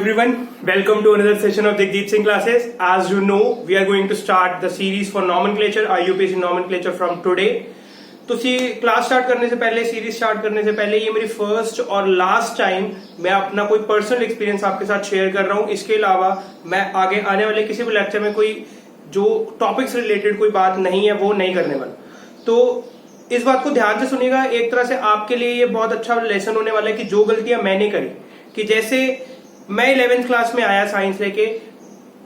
everyone, welcome to another session of Jagdeep Singh classes. As you know, we are going to start the series for nomenclature, IUPAC nomenclature from today. तो class start करने से पहले, series start करने से पहले, ये मेरी first और लास्ट टाइम मैं अपना कोई पर्सनल एक्सपीरियंस आपके साथ शेयर कर रहा हूँ. इसके अलावा मैं आगे आने वाले किसी भी लेक्चर में कोई जो टॉपिक्स रिलेटेड कोई बात नहीं है वो नहीं करने वाला. तो इस बात को ध्यान से सुनिएगा. एक तरह से आपके लिए ये बहुत अच्छा लेसन होने वाला है कि जो गलतियां मैंने करी, कि जैसे मैं 11th क्लास में आया साइंस लेके,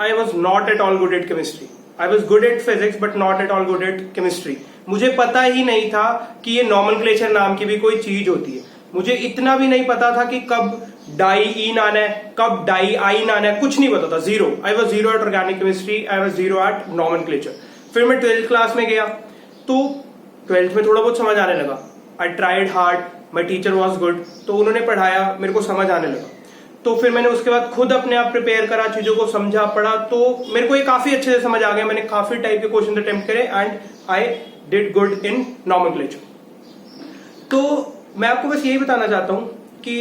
I was not at all good at chemistry. I was good at physics but not at all good at chemistry. मुझे पता ही नहीं था कि ये नॉमेनक्लेचर नाम की भी कोई चीज होती है. मुझे इतना भी नहीं पता था कि कब डाई ईन आना है, कब डाई आइन आना है, कुछ नहीं पता था. Zero. I was zero at organic chemistry, I was zero at nomenclature. फिर मैं 12th क्लास में गया तो 12th में थोड़ा बहुत समझ आने लगा. I tried hard, my teacher was good, तो उन्होंने पढ़ाया, मेरे को समझ आने लगा. तो फिर मैंने उसके बाद खुद अपने आप प्रिपेयर करा, चीजों को समझा, पढ़ा, तो मेरे को ये काफी अच्छे से समझ आ गया. मैंने काफी टाइप के क्वेश्चन अटेम्प्ट करे and I did good in nomenclature. तो मैं आपको बस यही बताना चाहता हूं कि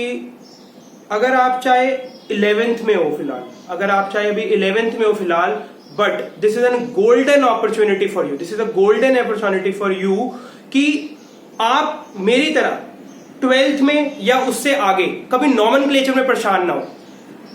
अगर आप चाहे 11th में हो फिलहाल, अगर आप चाहे अभी 11th में हो फिलहाल, but this is an golden opportunity for you, this is a golden opportunity for you कि आप मेरी तरह 12th में या उससे आगे कभी नॉमेनक्लेचर में परेशान ना हो.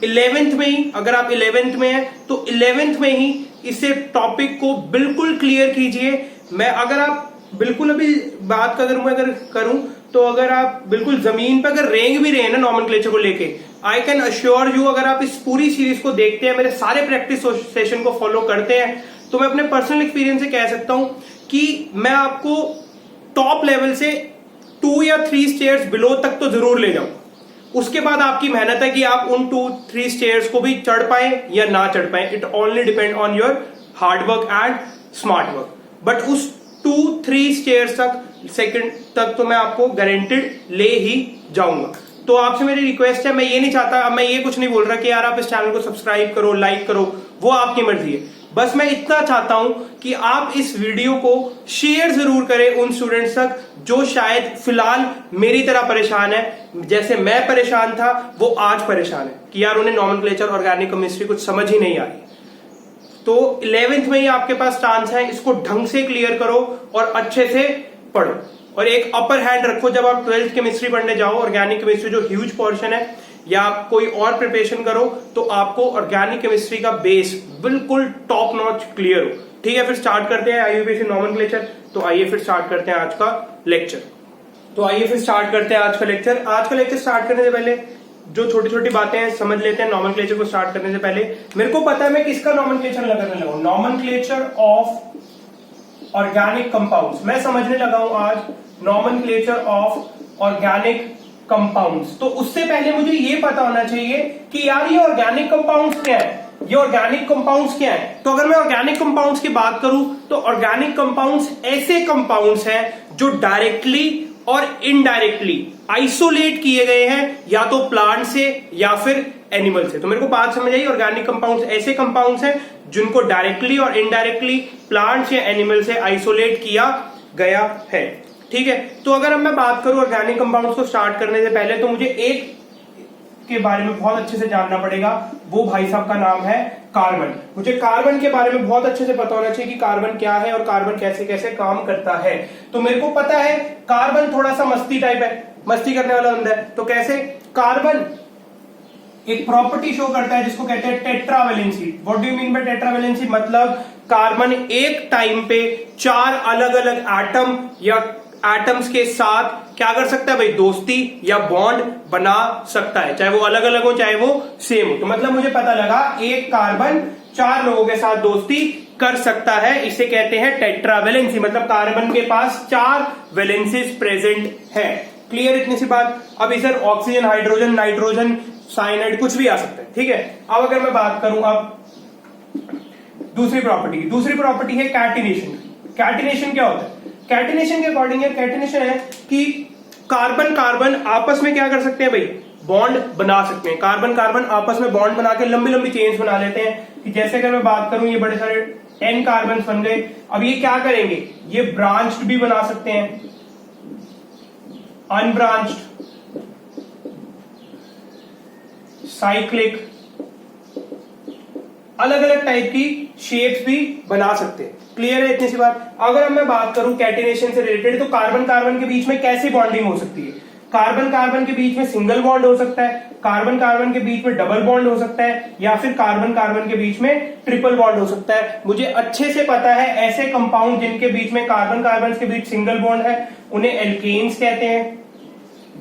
11th में ही, अगर आप 11th में हैं तो 11th में ही इसे टॉपिक को बिल्कुल क्लियर कीजिए. मैं अगर आप बिल्कुल अभी बात का अगर करूं तो अगर आप बिल्कुल जमीन पे अगर रेंग भी रहे हैं ना नॉमेनक्लेचर को लेके, आई कैन अश्योर यू, अगर आप इस पूरी सीरीज को देखते हैं, मेरे सारे प्रैक्टिस सेशन को फॉलो करते हैं, तो मैं अपने पर्सनल एक्सपीरियंस से कह सकता हूं कि मैं आपको टॉप लेवल से 2 या 3 स्टेयर्स बिलो तक तो जरूर ले जाऊं. उसके बाद आपकी मेहनत है कि आप उन 2-3 स्टेयर्स को भी चढ़ पाए या ना चढ़ पाए. It only depend on your hard work and smart work. But उस 2-3 स्टेयर्स तक, सेकंड तक तो मैं आपको गारंटेड ले ही जाऊंगा. तो आपसे मेरी रिक्वेस्ट है, मैं ये नहीं चाहता, मैं ये कुछ नहीं बोल रहा कि यार आप इस चैनल को सब्सक्राइब करो, लाइक करो, वो आपकी मर्जी है. बस मैं इतना चाहता हूं कि आप इस वीडियो को शेयर जरूर करें उन स्टूडेंट्स तक जो शायद फिलहाल मेरी तरह परेशान है, जैसे मैं परेशान था वो आज परेशान है कि यार उन्हें नॉमेनक्लेचर, ऑर्गेनिक केमिस्ट्री कुछ समझ ही नहीं आ रही. तो 11th में ही आपके पास चांस है, इसको ढंग से क्लियर करो और अच्छे से पढ़ो और एक अपर हैंड रखो. जब आप 12th केमिस्ट्री पढ़ने जाओ, ऑर्गेनिक केमिस्ट्री जो ह्यूज पोर्शन है, या आप कोई और प्रिपरेशन करो, तो आपको ऑर्गेनिक केमिस्ट्री का बेस बिल्कुल टॉप नॉच क्लियर हो. ठीक है, फिर स्टार्ट करते हैं आईयूपीएसी नॉमेनक्लेचर. तो आइए फिर स्टार्ट करते हैं आज का लेक्चर. आज का लेक्चर स्टार्ट करने से पहले जो छोटी छोटी बातें हैं समझ लेते हैं. नॉमेनक्लेचर को स्टार्ट करने से पहले मेरे को पता है मैं किसका नॉमेनक्लेचर करने लगा हूं. नॉमेनक्लेचर ऑफ ऑर्गेनिक कंपाउंड्स मैं समझने लगा हूं आज. Nomenclature of organic compounds. तो उससे पहले मुझे ये पता होना चाहिए कि यार ये ऑर्गेनिक कंपाउंड्स क्या है, ये ऑर्गेनिक कंपाउंड्स क्या है. तो अगर मैं ऑर्गेनिक कंपाउंड्स की बात करूं तो ऑर्गेनिक कंपाउंड्स ऐसे कंपाउंड्स हैं जो डायरेक्टली और इनडायरेक्टली आइसोलेट किए गए हैं, या तो प्लांट से या फिर एनिमल से. तो मेरे को बात समझ आई. ऑर्गेनिक कंपाउंड्स ऐसे कंपाउंड्स हैं जिनको डायरेक्टली और इनडायरेक्टली प्लांट या एनिमल से आइसोलेट किया गया है. ठीक है, तो अगर अब मैं बात करूं ऑर्गेनिक कंपाउंड्स को स्टार्ट करने से पहले, तो मुझे एक के बारे में बहुत अच्छे से जानना पड़ेगा. वो भाई साहब का नाम है कार्बन. मुझे कार्बन के बारे में बहुत अच्छे से पता होना चाहिए कि कार्बन क्या है और कार्बन कैसे कैसे काम करता है. तो मेरे को पता है कार्बन थोड़ा सा मस्ती टाइप है, मस्ती करने वाला बंदा है. तो कैसे? कार्बन एक प्रॉपर्टी शो करता है जिसको कहते हैं tetravalency. What do you mean by tetravalency? मतलब कार्बन एक टाइम पे 4 अलग अलग एटम या एटम्स के साथ क्या कर सकता है भाई? दोस्ती या बॉन्ड बना सकता है, चाहे वो अलग अलग हो चाहे वो सेम हो. तो मतलब मुझे पता लगा एक कार्बन 4 लोगों के साथ दोस्ती कर सकता है. इसे कहते हैं टेट्रावेलेंसी. मतलब कार्बन के पास 4 वैलेंसीज प्रेजेंट है. क्लियर इतनी सी बात. अब इधर ऑक्सीजन, हाइड्रोजन, नाइट्रोजन, साइनाइड कुछ भी आ सकता है. ठीक है, अब अगर मैं बात करूं अब दूसरी प्रॉपर्टी है कैटिनेशन. कैटिनेशन क्या होता है? कैटिनेशन के अकॉर्डिंग कैटिनेशन है कि कार्बन कार्बन आपस में क्या कर सकते हैं भाई? बॉन्ड बना सकते हैं. कार्बन कार्बन आपस में बॉन्ड बना के लंबी लंबी चेन्स बना लेते हैं. कि जैसे अगर मैं बात करूं, ये बड़े सारे N कार्बन बन गए. अब ये क्या करेंगे? ये ब्रांच्ड भी बना सकते हैं, अनब्रांच्ड, साइक्लिक, अलग अलग टाइप की शेप्स भी बना सकते हैं। क्लियर है इतनी सी बात। अगर अब मैं बात करूं कैटिनेशन से रिलेटेड, तो कार्बन कार्बन के बीच में कैसी बॉन्डिंग हो सकती है? कार्बन कार्बन के बीच में सिंगल बॉन्ड हो सकता है, कार्बन कार्बन के बीच में डबल बॉन्ड हो सकता है, या फिर कार्बन कार्बन के बीच में ट्रिपल बॉन्ड हो सकता है। मुझे अच्छे से पता है ऐसे कंपाउंड जिनके बीच में कार्बन कार्बन के बीच सिंगल बॉन्ड है उन्हें एल्केन्स कहते हैं,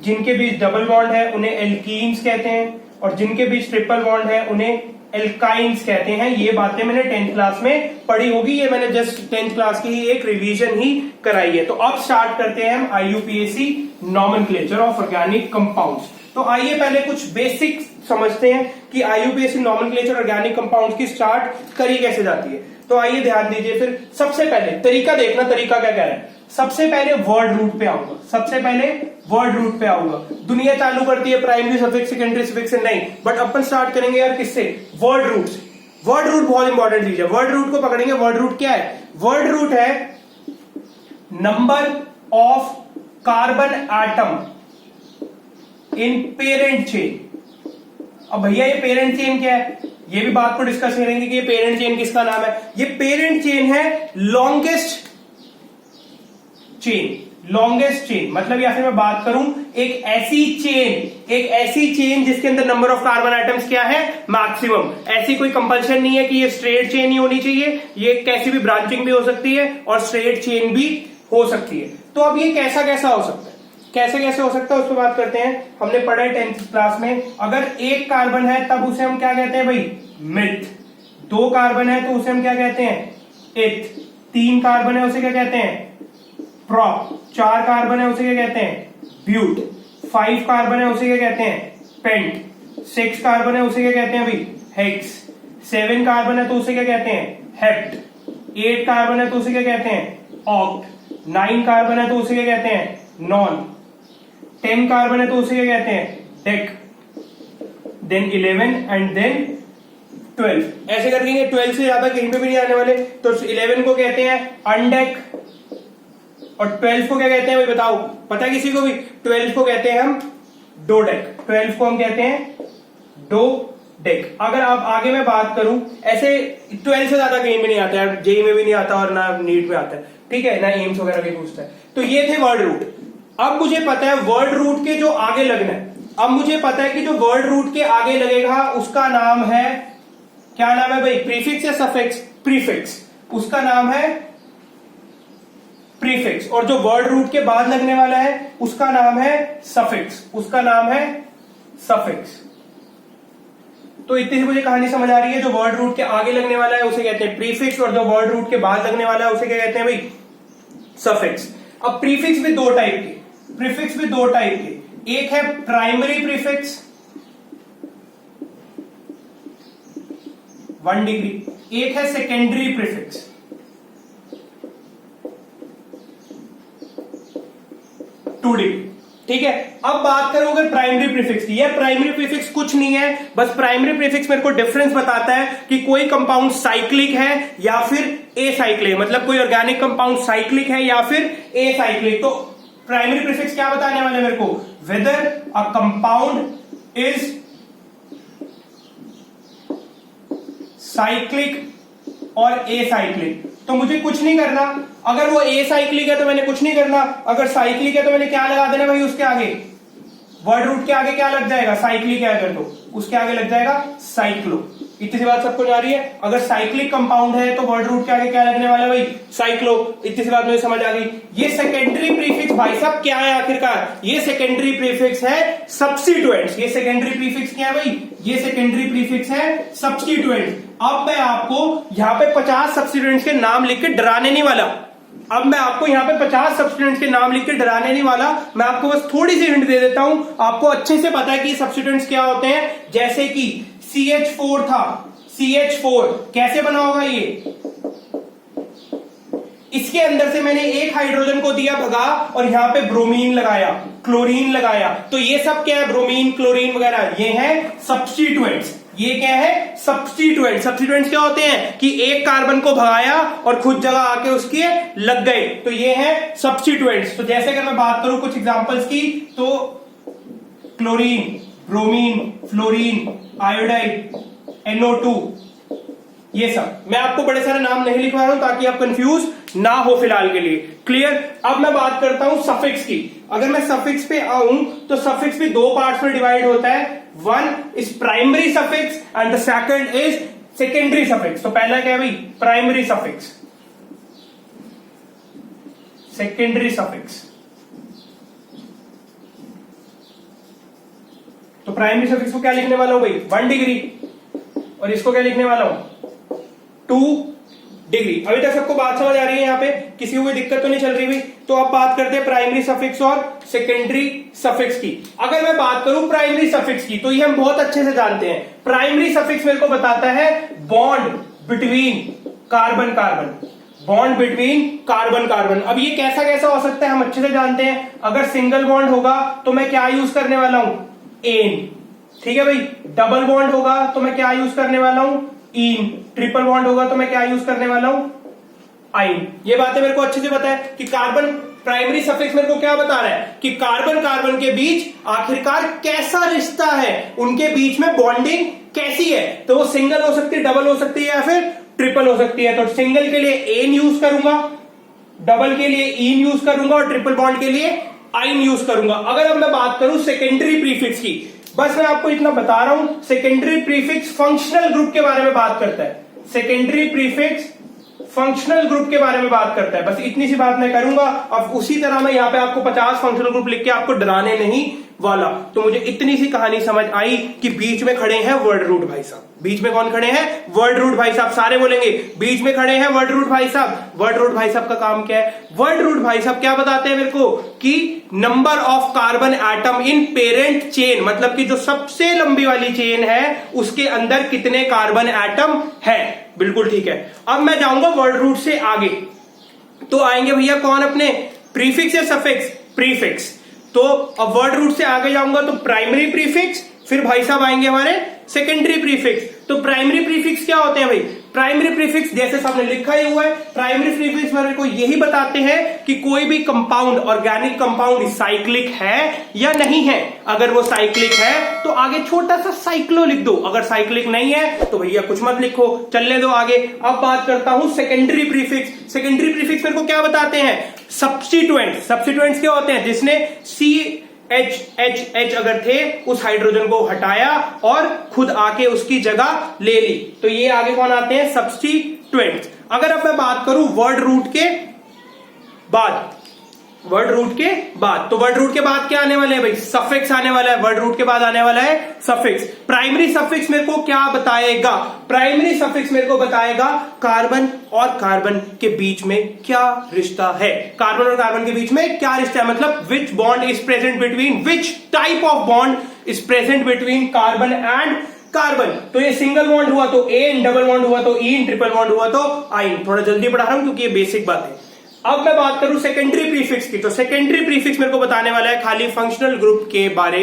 जिनके बीच डबल बॉन्ड है उन्हें एल्कीन्स कहते हैं, और जिनके बीच ट्रिपल बॉन्ड है उन्हें एल्काइंस कहते हैं। ये बातें मैंने 10th क्लास में पढ़ी होगी, ये मैंने जस्ट 10th क्लास की ही एक रिवीजन ही कराई है। तो अब स्टार्ट करते हैं हम IUPAC nomenclature of organic compounds. तो आइए पहले कुछ बेसिक समझते हैं कि IUPAC नॉमेनक्लेचर ऑर्गेनिक कंपाउंड्स की स्टार्ट करी कैसे जाती है। तो आइए ध्यान दीजिए। फिर सबसे पहले तरीका देखना, तरीका क्या कह रहा है। सबसे पहले वर्ड रूट पे आऊंगा, सबसे पहले वर्ड रूट पे आऊंगा। दुनिया चालू करती है प्राइमरी सफिक्स सेकेंडरी सफिक्स से, नहीं, बट अपन स्टार्ट करेंगे यार किससे? वर्ड रूट से। वर्ड रूट बहुत इंपॉर्टेंट चीज है। वर्ड रूट को पकड़ेंगे। वर्ड रूट क्या है? वर्ड रूट है number of carbon atom in parent chain. अब भैया ये पेरेंट चेन क्या है, ये भी बात को डिस्कस करेंगे कि ये पेरेंट चेन किसका नाम है। ये पेरेंट चेन है लॉन्गेस्ट चेन। लॉन्गेस्ट चेन मतलब, या फिर मैं बात करूं एक ऐसी चेन जिसके अंदर नंबर ऑफ कार्बन आइटम्स क्या है? मैक्सिमम। ऐसी कोई कंपल्शन नहीं है कि ये स्ट्रेट चेन ही होनी चाहिए, ये कैसी भी ब्रांचिंग भी हो सकती है और स्ट्रेट चेन भी हो सकती है। तो अब ये कैसा कैसा हो सकता है, कैसे कैसे हो सकता है, उस पर बात करते हैं। हमने पढ़ा है 10th क्लास में, अगर एक कार्बन है तब उसे हम क्या कहते हैं भाई? मिथ। दो कार्बन है तो उसे हम क्या कहते हैं? इथ। तीन कार्बन है उसे क्या कहते हैं? प्रॉप। चार कार्बन है उसे क्या कहते हैं? ब्यूट। 5 कार्बन है उसे क्या कहते हैं? पेंट। 6 कार्बन है उसे क्या कहते हैं भाई? हेक्स। 7 कार्बन है तो उसे क्या कहते हैं? हेप्ट। 8 कार्बन है तो उसे क्या कहते हैं? ऑक्ट। 9 कार्बन है तो उसे क्या कहते हैं? नॉन। 10 कार्बन है तो उसे क्या कहते हैं? डेक। Then 11 and then 12। ऐसे करके 12 से ज्यादा कहीं पे भी नहीं आने वाले। तो 11 को कहते हैं अनडेक और 12 को क्या कहते हैं भाई बताओ? पता है किसी को भी? 12 को कहते हैं हम डोडेक। 12 को हम कहते हैं डोडेक। अगर आप आगे मैं बात करूं, ऐसे 12 से ज्यादा कहीं भी नहीं आता है, जेई में भी नहीं आता और ना नीट में आता है, ठीक है, ना एम्स वगैरह भी पूछता है। तो ये थे वर्ड रूट। अब मुझे पता है वर्ड रूट के जो आगे लगना है, अब मुझे पता है कि जो वर्ड रूट के आगे लगेगा उसका नाम है, क्या नाम है भाई? प्रीफिक्स या सफिक्स? प्रीफिक्स। उसका नाम है प्रीफिक्स। और जो वर्ड रूट के बाद लगने वाला है उसका नाम है सफिक्स। उसका नाम है सफिक्स। तो इतनी सी मुझे कहानी समझ आ रही है। जो वर्ड रूट के आगे लगने वाला है उसे कहते हैं प्रीफिक्स, और जो वर्ड रूट के बाद लगने वाला है उसे क्या कहते हैं भाई? सफिक्स। अब प्रीफिक्स भी दो टाइप के, प्रीफिक्स भी दो टाइप के। एक है प्राइमरी प्रीफिक्स 1 डिग्री, एक है सेकेंडरी प्रीफिक्स 2 डिग्री। ठीक है। अब बात करो अगर प्राइमरी प्रीफिक्स की। यह प्राइमरी प्रीफिक्स कुछ नहीं है, बस प्राइमरी प्रीफिक्स मेरे को डिफरेंस बताता है कि कोई कंपाउंड साइक्लिक है या फिर एसाइक्लिक, मतलब कोई ऑर्गेनिक कंपाउंड साइक्लिक है या फिर एसाइक्लिक। तो प्राइमरी प्रीफिक्स क्या बताने वाले मेरे को? Weather a compound is cyclic और एसाइक्लिक। तो मुझे कुछ नहीं करना, अगर वो एसाइक्लिक है तो मैंने कुछ नहीं करना, अगर साइक्लिक है तो मैंने क्या लगा देना भाई? उसके आगे वर्ड रूट के आगे क्या लग जाएगा? साइक्लिक है अगर तो उसके आगे लग जाएगा साइक्लो। इतनी सी बात सबको जा रही है। अगर साइक्लिक कंपाउंड है तो वर्ड रूट के आगे क्या लगने वाला है भाई? साइक्लो। इतनी सी बात मुझे समझ आ गई। ये सेकेंडरी प्रीफिक्स भाई साहब क्या है आखिरकार? ये सेकेंडरी प्रीफिक्स है सब्स्टिट्यूएंट्स। ये सेकेंडरी प्रीफिक्स क्या है भाई? ये सेकेंडरी प्रीफिक्स है सब्स्टिट्यूएंट्स। अब मैं आपको यहां पे 50 सब्स्टिट्यूएंट्स के नाम लिख के डराने नहीं वाला। अब मैं आपको यहां पे 50 सब्स्टिट्यूएंट्स के नाम लिख के डराने नहीं वाला। मैं आपको बस थोड़ी सी हिंट दे देता हूं। आपको अच्छे से पता है कि सब्स्टिट्यूएंट्स क्या होते हैं। जैसे कि CH4 था, CH4 कैसे बना होगा? ये इसके अंदर से मैंने एक हाइड्रोजन को दिया भगा और यहां पे ब्रोमीन लगाया, क्लोरीन लगाया। तो ये सब क्या है? ब्रोमीन, क्लोरीन वगैरह ये है सब्स्टिट्यूएंट्स। ये क्या है? सब्स्टिट्यूएंट। सब्स्टिट्यूएंट्स क्या होते हैं कि एक कार्बन को भगाया और खुद जगह आके उसके लग गए, तो ये है सब्स्टिट्यूएंट्स। तो जैसे अगर मैं बात करूं कुछ एग्जांपल्स की, तो chlorine, bromine, fluorine, iodide, NO2, ये सब मैं आपको बड़े सारे नाम नहीं लिखवा रहा हूं ताकि आप कंफ्यूज ना हो फिलहाल के लिए। क्लियर। अब मैं बात करता हूं सफिक्स की। अगर मैं सफिक्स पे आऊं तो सफिक्स भी दो पार्ट्स में डिवाइड होता है। One is primary suffix and the second is secondary suffix. तो पहला क्या है भाई? Primary suffix, secondary suffix. तो प्राइमरी सफिक्स को क्या लिखने वाला हूं भाई? 1 डिग्री, और इसको क्या लिखने वाला हूं? 2 डिग्री। अभी तक सबको बात समझ आ रही है? यहां पे किसी को कोई दिक्कत तो नहीं चल रही हुई? तो अब बात करते हैं प्राइमरी सफिक्स और सेकेंडरी सफिक्स की। अगर मैं बात करूं प्राइमरी सफिक्स की तो ये हम बहुत अच्छे से जानते हैं। प्राइमरी सफिक्स मेरे को बताता है bond between carbon carbon, bond between carbon carbon. अब ये कैसा कैसा हो सकता है हम अच्छे से जानते हैं। अगर सिंगल बॉन्ड होगा तो मैं क्या यूज करने वाला हूं? एन। ठीक है भाई। डबल बॉन्ड होगा तो मैं क्या यूज करने वाला हूं? इन। ट्रिपल बॉन्ड होगा तो मैं क्या यूज करने वाला हूं? आइन। ये बातें मेरे को अच्छे से पता है कि कार्बन प्राइमरी सफिक्स मेरे को क्या बता रहा है कि कार्बन कार्बन के बीच आखिरकार कैसा रिश्ता है, उनके बीच में बॉन्डिंग कैसी है। तो वो सिंगल हो सकती है, डबल हो सकती है या फिर ट्रिपल हो सकती है। तो सिंगल के लिए एन यूज करूंगा, डबल के लिए इन यूज करूंगा और ट्रिपल बॉन्ड के लिए आइन यूज करूंगा। अगर अब मैं बात करूं सेकेंडरी प्रीफिक्स की, बस मैं आपको इतना बता रहा हूं, सेकेंडरी प्रीफिक्स फंक्शनल ग्रुप के बारे में बात करता है। सेकेंडरी प्रीफिक्स फंक्शनल ग्रुप के बारे में बात करता है। बस इतनी सी बात मैं करूंगा। अब उसी तरह मैं यहां पे आपको 50 फंक्शनल ग्रुप लिख के आपको डराने नहीं वाला। तो मुझे इतनी सी कहानी समझ आई कि बीच में खड़े हैं वर्ड रूट भाई साहब। बीच में कौन खड़े हैं? वर्ड रूट भाई साहब। सारे बोलेंगे बीच में खड़े हैं वर्ड रूट भाई साहब। वर्ड रूट भाई साहब का काम क्या है? वर्ड रूट भाई साहब क्या बताते हैं मेरे को कि number of carbon atom in parent chain, मतलब कि जो सबसे लंबी वाली चेन है उसके अंदर कितने कार्बन एटम है। बिल्कुल ठीक है। अब मैं जाऊंगा वर्ड रूट से आगे, तो आएंगे भैया कौन अपने? प्रीफिक्स या सफिक्स? प्रीफिक्स। तो अब वर्ड रूट से आगे जाऊंगा तो प्राइमरी प्रीफिक्स, फिर भाई साहब आएंगे हमारे सेकेंडरी प्रीफिक्स। तो प्राइमरी प्रीफिक्स क्या होते हैं भाई? प्राइमरी प्रीफिक्स जैसे सामने लिखा ही हुआ है, प्राइमरी प्रीफिक्स मेरे को यही बताते हैं कि कोई भी कंपाउंड, ऑर्गेनिक कंपाउंड साइक्लिक है या नहीं है। अगर वो साइक्लिक है तो आगे छोटा सा साइक्लो लिख दो, अगर साइक्लिक नहीं है तो भैया कुछ मत लिखो, चलने दो आगे। अब बात करता हूं सेकेंडरी प्रीफिक्स। सेकेंडरी प्रीफिक्स मेरे को क्या बताते हैं? सब्स्टिट्यूएंट्स। सब्स्टिट्यूएंट्स क्या होते हैं? जिसने CH अगर थे उस हाइड्रोजन को हटाया और खुद आके उसकी जगह ले ली, तो ये आगे कौन आते हैं? सब्स्टिट्यूएंट्स। अगर अब मैं बात करूं वर्ड रूट के बाद, वर्ड रूट के बाद, तो वर्ड रूट के बाद क्या आने वाले हैं भाई? सफिक्स आने वाला है। वर्ड रूट के बाद आने वाला है सफिक्स। प्राइमरी सफिक्स मेरे को क्या बताएगा? प्राइमरी सफिक्स मेरे को बताएगा कार्बन और कार्बन के बीच में क्या रिश्ता है। कार्बन और कार्बन के बीच में क्या रिश्ता है, मतलब विच bond is present between, which type of bond is present between carbon and carbon. तो ये सिंगल बॉन्ड हुआ तो एन, डबल बॉन्ड हुआ तो इन, ट्रिपल बॉन्ड हुआ तो आइन। थोड़ा जल्दी पढ़ा रहा हूं क्योंकि ये बेसिक बात है। अब मैं बात करूं सेकेंडरी प्रीफिक्स की, तो सेकेंडरी प्रीफिक्स मेरे को बताने वाला है खाली फंक्शनल ग्रुप के बारे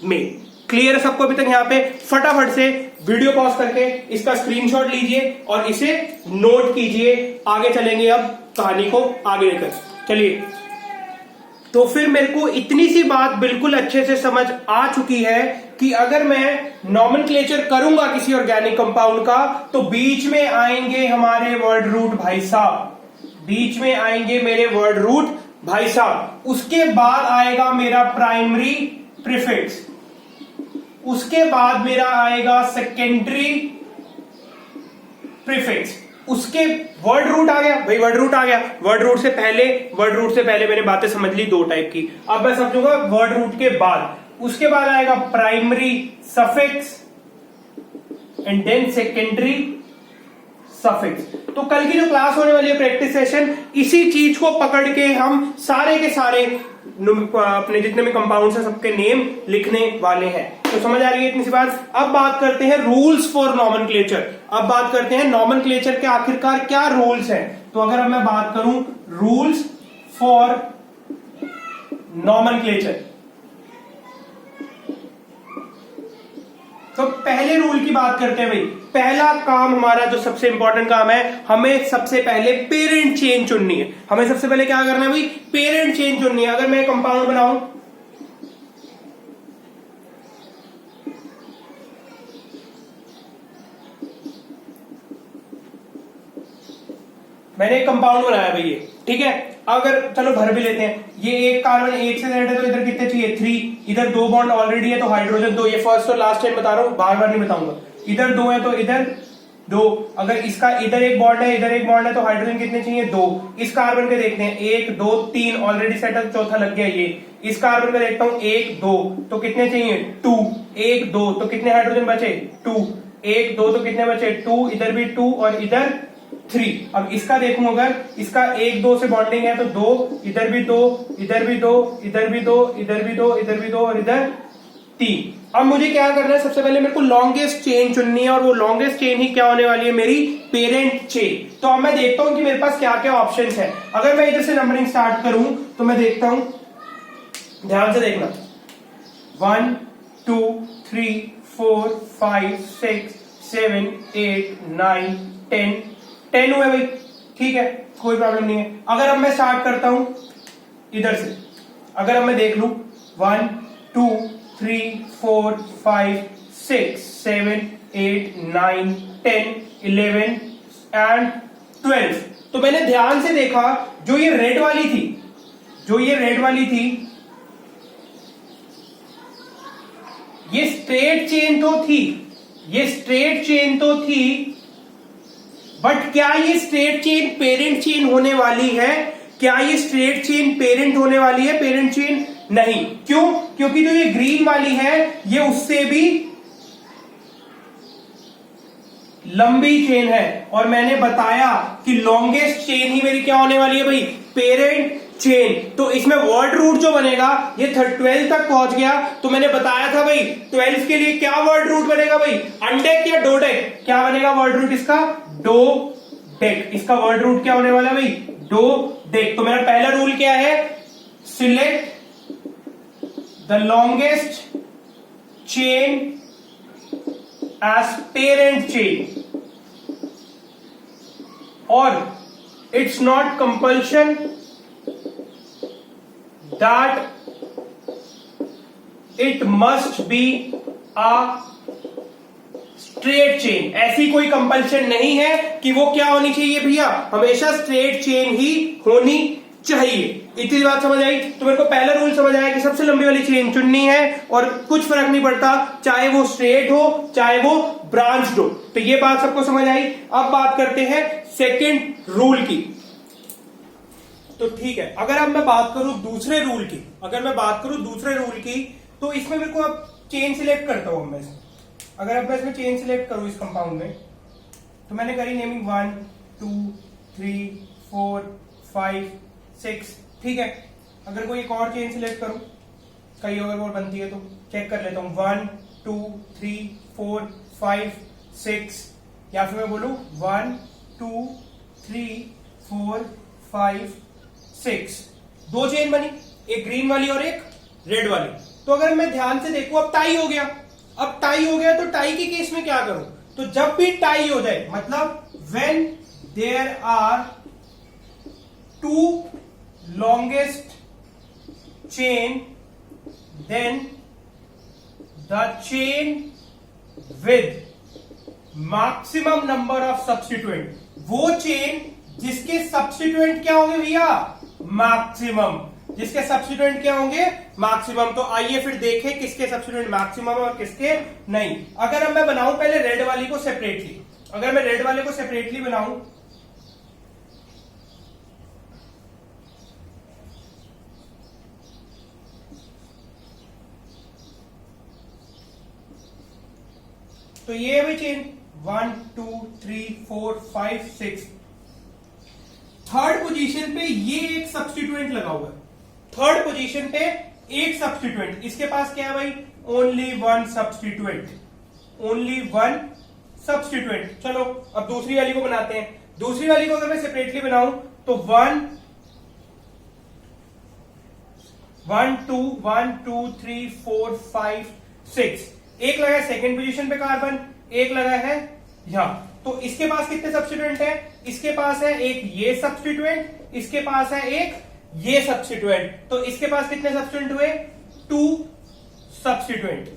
में। क्लियर है सबको अभी तक? यहां पे फटाफट से वीडियो पॉज करके इसका स्क्रीनशॉट लीजिए और इसे नोट कीजिए। आगे चलेंगे अब कहानी को आगे लेकर। चलिए, तो फिर मेरे को इतनी सी बात बिल्कुल अच्छे से समझ आ चुकी है कि अगर मैं नॉमेनक्लेचर करूंगा किसी ऑर्गेनिक कंपाउंड का तो बीच में आएंगे हमारे वर्ड रूट भाई साहब, बीच में आएंगे मेरे वर्ड रूट भाई साहब। उसके बाद आएगा मेरा प्राइमरी प्रीफिक्स, उसके बाद मेरा आएगा सेकेंडरी प्रीफिक्स, उसके वर्ड रूट आ गया भाई, वर्ड रूट आ गया। वर्ड रूट से पहले मैंने बातें समझ ली दो टाइप की। अब मैं समझूंगा वर्ड रूट के बाद, उसके बाद आएगा primary suffix and then secondary suffix. तो कल की जो क्लास होने वाली है प्रैक्टिस सेशन, इसी चीज को पकड़ के हम सारे के सारे अपने जितने भी कंपाउंड्स हैं सबके नेम लिखने वाले हैं। तो समझ आ रही है इतनी सी बात। अब बात करते हैं रूल्स फॉर नॉमेनक्लेचर। अब बात करते हैं नॉमेनक्लेचर के आखिरकार क्या रूल्स हैं। तो अगर अब मैं बात करूं रूल्स फॉर नॉमेनक्लेचर, तो पहले रूल की बात करते हैं भाई। पहला काम हमारा जो सबसे इंपॉर्टेंट काम है, हमें सबसे पहले पेरेंट चेन चुननी है। हमें सबसे पहले क्या करना है भाई? पेरेंट चेन चुननी है। अगर मैं कंपाउंड बनाऊं, मैंने एक कंपाउंड बनाया भाई ये, ठीक है। अगर चलो भर भी लेते हैं, ये एक कार्बन एक से ज्यादा है तो इधर कितने चाहिए 3, इधर 2 बॉन्ड ऑलरेडी है तो हाइड्रोजन 2, ये फर्स्ट और लास्ट टाइम बता रहा हूँ, बार बार नहीं बताऊंगा। इधर 2 है तो इधर 2, अगर इसका इधर एक बॉन्ड है इधर एक बॉन्ड है तो हाइड्रोजन कितने चाहिए 2। इस कार्बन के देखते हैं 1 2 3 ऑलरेडी सेटल, चौथा लग गया ये। इस कार्बन का देखता हूं 1 2 तो कितने चाहिए 2, 1 2 तो कितने हाइड्रोजन बचे 2, 1 2 तो कितने बचे 2, इधर भी 2 और इधर 3। अब इसका देखूं, अगर इसका 1 2 से बॉन्डिंग है तो 2, इधर भी 2, इधर भी 2, इधर भी 2, इधर भी 2, इधर भी 2 और इधर 3। अब मुझे क्या करना है, सबसे पहले मेरे को लॉन्गेस्ट चेन चुननी है और वो लॉन्गेस्ट चेन ही क्या होने वाली है मेरी पेरेंट चेन। तो अब मैं देखता हूं कि मेरे पास क्या क्या ऑप्शंस है। अगर मैं इधर से नंबरिंग स्टार्ट करूं तो मैं देखता हूं, ध्यान से देखना, 1 2 3 4 5 6 7 8 9 10 हुए भाई, ठीक है, कोई प्रॉब्लम नहीं है। अगर अब मैं स्टार्ट करता हूं इधर से, अगर अब मैं देख लूं 1 2 3 4 5 6 7 8 9 10 11 एंड 12, तो मैंने ध्यान से देखा जो ये रेड वाली थी, जो ये रेड वाली थी, ये स्ट्रेट चेन तो थी, ये स्ट्रेट चेन तो थी, बट क्या ये स्ट्रेट चेन पेरेंट चेन होने वाली है? क्या ये स्ट्रेट चेन पेरेंट होने वाली है? पेरेंट चेन नहीं। क्यों? क्योंकि जो ये ग्रीन वाली है ये उससे भी लंबी चेन है, और मैंने बताया कि लॉन्गेस्ट चेन ही मेरी क्या होने वाली है भाई, पेरेंट चेन। तो इसमें वर्ड रूट जो बनेगा ये 12 तक पहुंच गया, तो मैंने बताया था भाई 12 के लिए क्या वर्ड रूट बनेगा भाई, अनडेक या डोडेक, क्या बनेगा वर्ड रूट इसका, डोडेक। इसका वर्ड रूट क्या होने वाला है भाई, डोडेक। तो मेरा पहला रूल क्या है, select the longest chain as parent chain, और it's not compulsion that it must be a straight chain। ऐसी कोई कंपल्शन नहीं है कि वो क्या होनी चाहिए भैया, हमेशा स्ट्रेट चेन ही होनी चाहिए। इतनी बात समझ आई? तो मेरे को पहला रूल समझ आया कि सबसे लंबी वाली चेन चुननी है और कुछ फर्क नहीं पड़ता चाहे वो स्ट्रेट हो चाहे वो ब्रांच्ड हो। तो ये बात सबको समझ आई। अब बात करते हैं सेकंड रूल की। तो ठीक है, अगर अब मैं बात करूं दूसरे रूल की, अगर मैं बात करूं दूसरे रूल की, तो इसमें मेरे को अब चेन सिलेक्ट करता हूं मैं। अगर अब मैं इसमें चेन सिलेक्ट करूं इस कंपाउंड में, तो मैंने करी नेमिंग 1 2 3 4 5 6, ठीक है। अगर कोई एक और चेन सिलेक्ट करूं, कई और बनती है तो चेक कर लेता हूं, 1 2 3 4 5 6, या फिर मैं बोलूं 1 2 3 4 5 6, 2 चेन बनी, एक ग्रीन वाली और एक रेड वाली। तो अगर मैं ध्यान से देखूं, अब टाई हो गया। अब टाई हो गया तो टाई के केस में क्या करूं, तो जब भी टाई हो जाए, मतलब when there are 2 longest chain, then the chain with maximum number of substituent, वो चेन जिसके सब्स्टिट्यूएंट क्या होंगे भैया, मैक्सिमम, जिसके सब्स्टिट्यूएंट क्या होंगे, मैक्सिमम। तो आइए फिर देखें किसके सब्स्टिट्यूएंट मैक्सिमम और किसके नहीं। अगर अब मैं बनाऊं पहले रेड वाली को सेपरेटली, अगर मैं रेड वाले को सेपरेटली बनाऊं, तो ये है भाई चेन 1 2 3 4 5 6। थर्ड पोजीशन पे ये एक सब्स्टिट्यूएंट लगा हुआ है, थर्ड पोजीशन पे एक सब्स्टिट्यूएंट, इसके पास क्या है भाई, only one substituent, only one substituent. चलो अब दूसरी वाली को बनाते हैं। दूसरी वाली को अगर मैं सेपरेटली बनाऊं तो 1 2 1 2 3 4 5 6, एक लगा है सेकेंड पोजीशन पे कार्बन, एक लगा है यहां। तो इसके पास कितने सब्स्टिट्यूएंट है, इसके पास है एक ये सब्स्टिट्यूएंट, इसके पास है एक ये सब्स्टिट्यूएंट। तो इसके पास कितने सब्स्टिट्यूएंट हुए, 2 सब्स्टिट्यूएंट।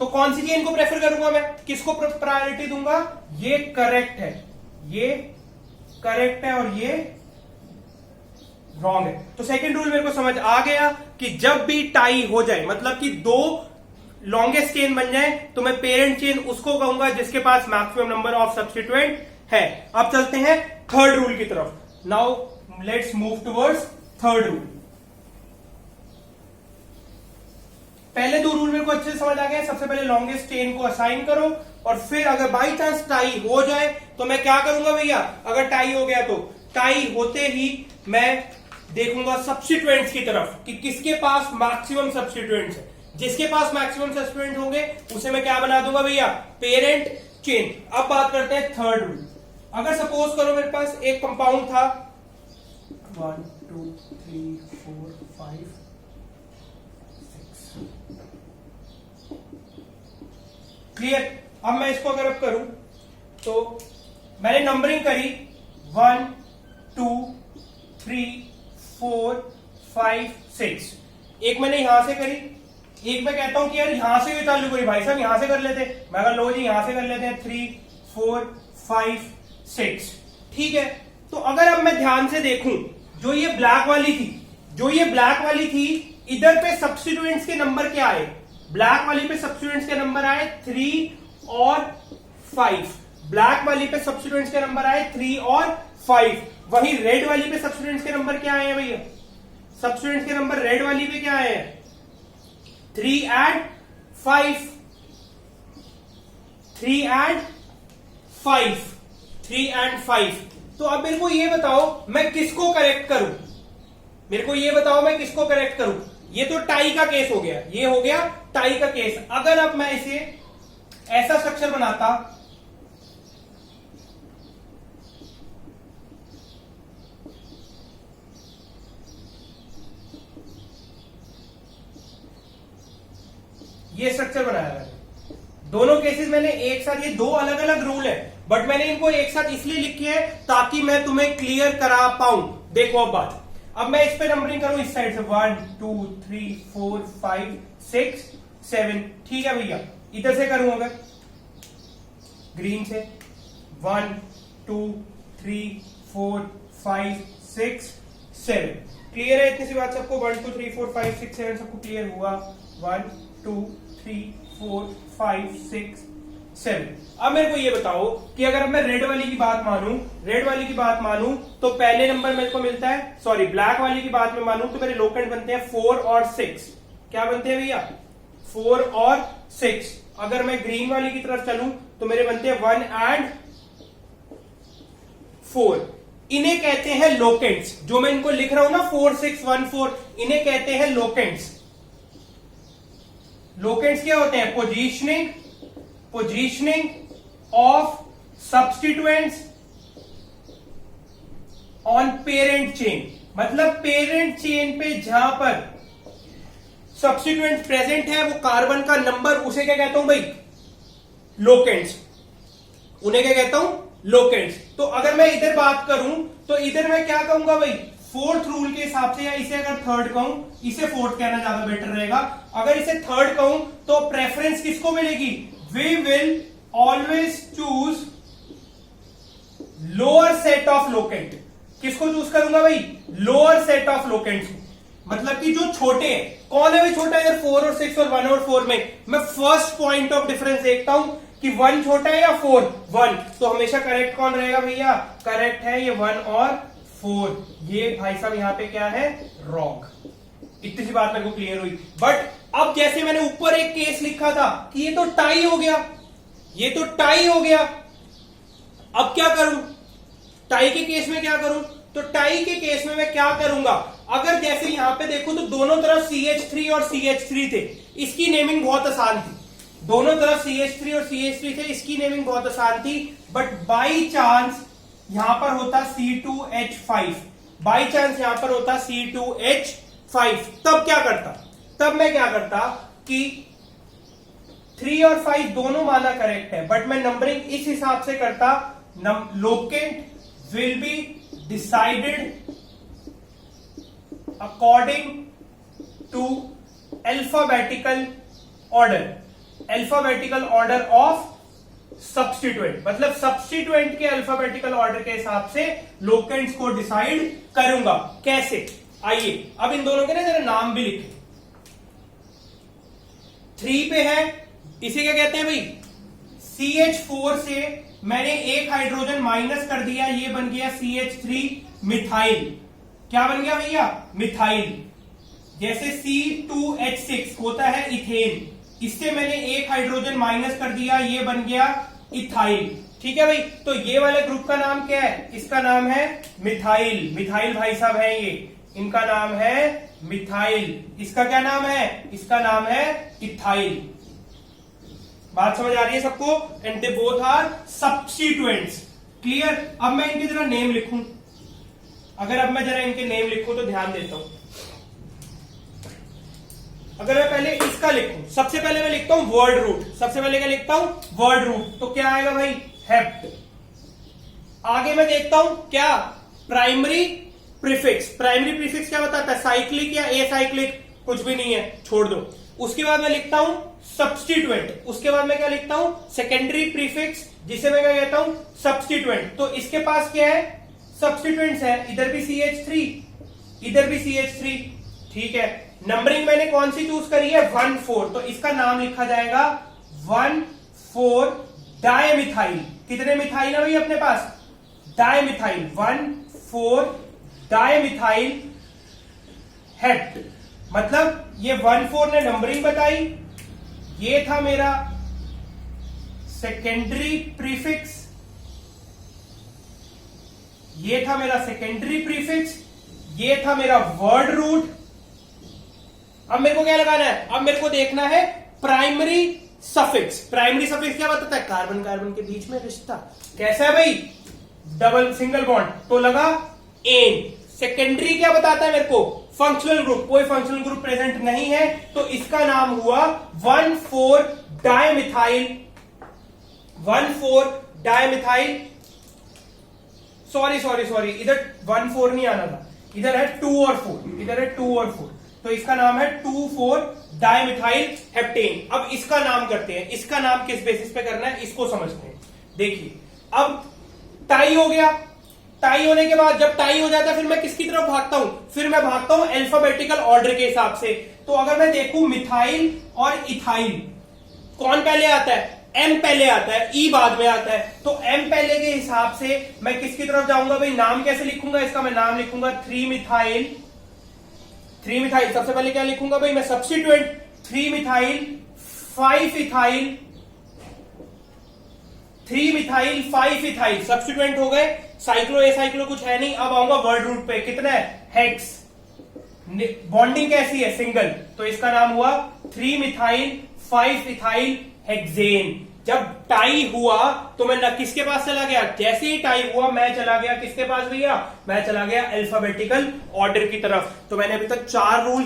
तो कौन सी चेन को प्रेफर करूंगा मैं, किसको प्रायोरिटी दूंगा, ये करेक्ट है, ये करेक्ट है और ये रॉन्ग है। तो सेकंड रूल मेरे को समझ आ गया कि जब भी टाई हो जाए, मतलब कि दो लॉन्गेस्ट चेन बन जाए, तो मैं पेरेंट चेन उसको कहूंगा जिसके पास मैक्सिमम नंबर ऑफ सब्स्टिट्यूएंट है। अब चलते हैं थर्ड रूल की तरफ। Now let's move towards third rule. पहले दो रूल मेरे को अच्छे से समझ आ गए। सबसे पहले लॉन्गेस्ट चेन को असाइन करो, और फिर अगर बाई चांस टाई हो जाए तो मैं क्या करूंगा भैया, अगर टाई हो गया तो टाई होते ही मैं देखूंगा सब्स्टिट्यूएंट्स की तरफ कि किसके पास मैक्सिमम सब्स्टिट्यूएंट्स है। जिसके पास मैक्सिमम सब्स्टिट्यूएंट होंगे उसे मैं क्या बना दूंगा भैया, पेरेंट चेन। अब बात करते हैं थर्ड रूल। अगर सपोज करो मेरे पास एक कंपाउंड था 1 2 3 4 5 6, क्लियर। अब मैं इसको अगर अब करूं तो मैंने नंबरिंग करी 1 2 3 4 5 6। एक मैंने यहां से करी, एक मैं कहता हूं कि यार यहां से भी चालू करी, भाई साहब यहां से कर लेते, मैं अगर लो जी यहां से कर लेते हैं 3 4 5 6, ठीक है। तो अगर अब मैं ध्यान से देखूं, जो ये ब्लैक वाली थी, इधर पे सब्स्टिट्यूएंट्स के नंबर क्या आए, ब्लैक वाली पे सब्स्टिट्यूएंट्स के नंबर आए 3 और 5। ब्लैक वाली पे सब्स्टिट्यूएंट्स के नंबर आए 3 और 5। वहीं रेड वाली पे सब्स्टिट्यूएंट्स के नंबर क्या आए हैं भैया, सब्स्टिट्यूएंट्स के नंबर रेड वाली पे क्या आए हैं 3 and 5, 3 and 5, 3 and 5। तो अब मेरे को ये बताओ मैं किसको करेक्ट करूं, मेरे को ये बताओ मैं किसको करेक्ट करूं। ये तो टाई का केस हो गया, ये हो गया टाई का केस। अगर अब मैं इसे ऐसा स्ट्रक्चर बनाता, ये स्ट्रक्चर बनाया मैंने, दोनों केसेस मैंने एक साथ, ये दो अलग अलग रूल है बट मैंने इनको एक साथ इसलिए लिखे हैं ताकि मैं तुम्हें क्लियर करा पाऊं। देखो अब बात, अब मैं इस पे नंबरिंग करूं इस साइड से 1 2 3 4 5 6 7, ठीक है भैया। इधर से करूं अगर ग्रीन से 1 2 3 4 5 6 7, क्लियर है इतनी सी बात सबको। 1 2 3 4 5 6 7 सबको क्लियर हुआ। 1 2 3 4 5 6 7। अब मेरे को ये बताओ कि अगर मैं रेड वाली की बात मानूं तो पहले नंबर मेरे को मिलता है, सॉरी ब्लैक वाली की बात में मानूं तो मेरे लोकेंट बनते हैं 4 और 6। क्या बनते हैं भैया, 4 और 6। अगर मैं ग्रीन वाली की तरफ चलूं तो मेरे बनते हैं 1 and 4। इन्हें कहते हैं लोकेंट्स। जो मैं इनको लिख रहा हूं ना 4 6 1 4, इन्हें कहते हैं लोकेंट्स। लोकेंट्स क्या होते हैं, positioning of substituents on parent chain. मतलब पेरेंट चेन पे जहां पर सब्स्टिट्यूएंट प्रेजेंट है वो कार्बन का नंबर, उसे क्या कहता हूं भाई, लोकेंट्स। उन्हें क्या कहता हूं, लोकेंट्स। तो अगर मैं इधर बात करूं तो इधर मैं क्या कहूंगा भाई, फोर्थ रूल के हिसाब से, या इसे अगर थर्ड कहूं, इसे फोर्थ कहना ज्यादा बेटर रहेगा। अगर इसे थर्ड कहूं तो प्रेफरेंस किसको मिलेगी, we will always choose lower set of locant. किसको चूज करूंगा भाई, लोअर सेट ऑफ लोकेंट। मतलब कि जो छोटे हैं, कौन है भाई छोटा, यार 4 और 6 और 1 और 4 में मैं फर्स्ट पॉइंट ऑफ डिफरेंस देखता हूं कि 1 छोटा है या 4, 1। तो हमेशा करेक्ट कौन रहेगा भैया, करेक्ट है ये 1 और 4। ये भाई साहब यहां पे क्या है, रॉन्ग। इतनी सी बात मेरे को क्लियर हुई। बट अब जैसे मैंने ऊपर एक केस लिखा था कि ये तो टाई हो गया, ये तो टाई हो गया, अब क्या करूं, टाई के केस में क्या करूं, तो टाई के केस में मैं क्या करूंगा, अगर जैसे यहां पे देखूं तो दोनों तरफ CH3 और CH3 थे, इसकी नेमिंग बहुत आसान थी। दोनों तरफ CH3 और CH3 थे, इसकी नेमिंग बहुत आसान थी। बट बाई चांस यहां पर होता C2H5, बाई चांस यहां पर होता C2H5, तब क्या करता, तब मैं क्या करता कि 3 और 5 दोनों माना करेक्ट है, बट मैं नंबरिंग इस हिसाब से करता, locant will be decided according to alphabetical order of substituent, मतलब सब्स्टिट्यूएंट के अल्फाबेटिकल ऑर्डर के हिसाब से लोकेंट्स को डिसाइड करूंगा। कैसे? आइए अब इन दोनों के ना जरा नाम भी लिखें। 3 पे है, इसे क्या कहते हैं भाई? CH4 से मैंने एक हाइड्रोजन माइनस कर दिया, ये बन गया CH3 मिथाइल। क्या बन गया भैया? मिथाइल। जैसे C2H6 होता है इथेन, इससे मैंने एक हाइड्रोजन माइनस कर दिया, ये बन गया इथाइल। ठीक है भाई, तो ये वाले ग्रुप का नाम क्या है? इसका नाम है मिथाइल। मिथाइल भाई साहब है ये, इनका नाम है मिथाइल। इसका क्या नाम है? इसका नाम है इथाइल। बात समझ आ रही है सबको? And they both are substituents. Clear? अब मैं इनके जरा नेम लिखूं। अगर अब मैं जरा इनके नेम लिखूं तो ध्यान देता हूं। अगर मैं पहले इसका लिखूं, सबसे पहले मैं लिखता हूं वर्ड रूट। सबसे पहले क्या लिखता हूं? Word root. तो क्या आएगा भाई? हेप्ट। आगे मैं देखता हूं क्या? Primary prefix. प्राइमरी प्रीफिक्स क्या बताता है? साइक्लिक या एसाइक्लिक? कुछ भी नहीं है, छोड़ दो। उसके बाद मैं लिखता हूं सब्स्टिट्यूएंट। उसके बाद मैं क्या लिखता हूं? सेकेंडरी प्रीफिक्स, जिसे मैं क्या कहता हूं? सब्स्टिट्यूएंट। तो इसके पास क्या है? सब्स्टिट्यूएंट्स है। इधर भी CH3, इधर भी CH3। ठीक है, नंबरिंग मैंने कौन सी चूज करी है? 1,4। तो इसका नाम लिखा जाएगा 1,4 डायमिथाइल। कितने मिथाइल है भाई अपने पास? डायमिथाइल। 1,4 dimethyl hept. मतलब ये 1,4 ने नंबरिंग बताई, ये था मेरा सेकेंडरी प्रीफिक्स, ये था मेरा सेकेंडरी प्रीफिक्स, ये था मेरा वर्ड रूट। अब मेरे को क्या लगाना है? अब मेरे को देखना है प्राइमरी सफिक्स। प्राइमरी सफिक्स क्या बताता है? कार्बन कार्बन के बीच में रिश्ता। कैसा है भाई? डबल सिंगल बॉन्ड, तो लगा एन। सेकेंडरी क्या बताता है मेरे को? Functional group. कोई फंक्शनल ग्रुप प्रेजेंट नहीं है, तो इसका नाम हुआ 1,4 डायमिथाइल। 1,4 डायमिथाइल। सॉरी, इधर 1,4 नहीं आना था, इधर है 2 और 4। इधर है 2 और 4, तो इसका नाम है 2,4 डायमिथाइल हेप्टेन। अब इसका नाम करते हैं। इसका नाम किस बेसिस पे करना है इसको समझते हैं। देखिए, अब टाई हो गया। टाई होने के बाद, जब टाई हो जाता है, फिर मैं किसकी तरफ भागता हूं? फिर मैं भागता हूं अल्फाबेटिकल ऑर्डर के हिसाब से। तो अगर मैं देखूं मिथाइल और इथाइल, कौन पहले आता है? एम पहले आता है, ई बाद में आता है। तो एम पहले के हिसाब से मैं किसकी तरफ जाऊंगा भाई? नाम कैसे लिखूंगा इसका? मैं नाम लिखूंगा 3 मिथाइल। 3 मिथाइल। सबसे पहले क्या लिखूंगा भाई मैं? Substituent. 3 methyl 5 ethyl. 3 methyl 5 ethyl substituent हो गए। साइक्लो एसाइक्लो कुछ है नहीं। अब आऊंगा वर्ड रूट पे। कितना है? हेक्स। बॉन्डिंग कैसी है? सिंगल। तो इसका नाम हुआ 3 मिथाइल 5 इथाइल हेक्सेन। जब टाई हुआ तो मैं किसके पास चला गया? जैसे ही टाई हुआ मैं चला गया किसके पास भैया? मैं चला गया अल्फाबेटिकल ऑर्डर की तरफ। तो मैंने अभी तक 4 रूल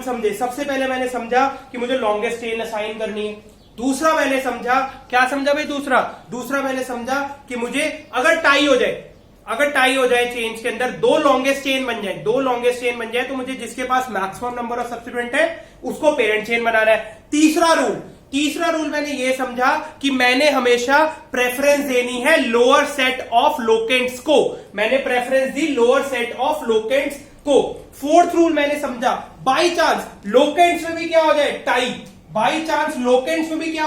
समझे। सबसे पहले मैंने समझा कि मुझे लॉन्गेस्ट चेन असाइन करनी है। दूसरा मैंने समझा, क्या समझा भाई? दूसरा मैंने समझा कि मुझे अगर टाई हो जाए चेन्स के अंदर, 2 लॉन्गेस्ट चेन बन जाए, तो मुझे जिसके पास मैक्सिमम नंबर ऑफ सब्स्टिट्यूएंट है उसको पेरेंट चेन बनाना है। तीसरा रूल मैंने ये समझा कि मैंने हमेशा प्रेफरेंस देनी है लोअर सेट ऑफ लोकेंट्स को। मैंने preference the lower set of locants को। 4th रूल मैंने समझा, बाई चांस लोकेंट्स में भी क्या हो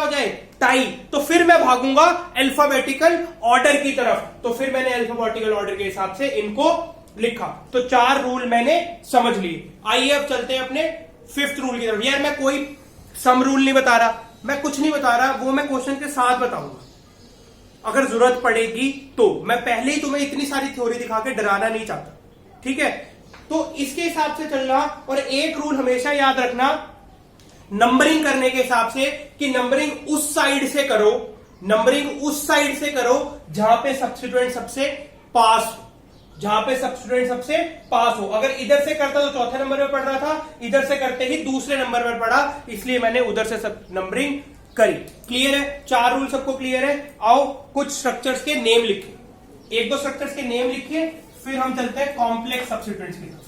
जाए? टाई। तो फिर मैं भागूंगा अल्फाबेटिकल ऑर्डर की तरफ। तो फिर मैंने अल्फाबेटिकल ऑर्डर के हिसाब से इनको लिखा। तो 4 रूल मैंने समझ लिए। आइए अब चलते हैं अपने 5th रूल की तरफ। यार मैं कोई सम रूल नहीं बता रहा, मैं कुछ नहीं बता रहा, वो मैं क्वेश्चन के साथ बताऊंगा। अगर जरूरत पड़ेगी तो मैं पहले ही तुम्हें इतनी सारी थ्योरी दिखा के डराना नहीं चाहता। ठीक है, तो इसके हिसाब से चलना। और एक रूल हमेशा याद रखना नंबरिंग करने के हिसाब से कि नंबरिंग उस साइड से करो जहां पे सब्स्टिट्यूएंट सबसे पास हो। अगर इधर से करता तो चौथे नंबर पे पढ़ रहा था, इधर से करते ही दूसरे नंबर पर पढ़ा, इसलिए मैंने उधर से नंबरिंग करी। क्लियर है? 4 रूल सबको क्लियर है? आओ कुछ स्ट्रक्चर्स के नेम लिखिए, 1-2 स्ट्रक्चर्स के नेम लिखिए, फिर हम चलते हैं कॉम्प्लेक्स सब्स्टिट्यूएंट्स की तरफ।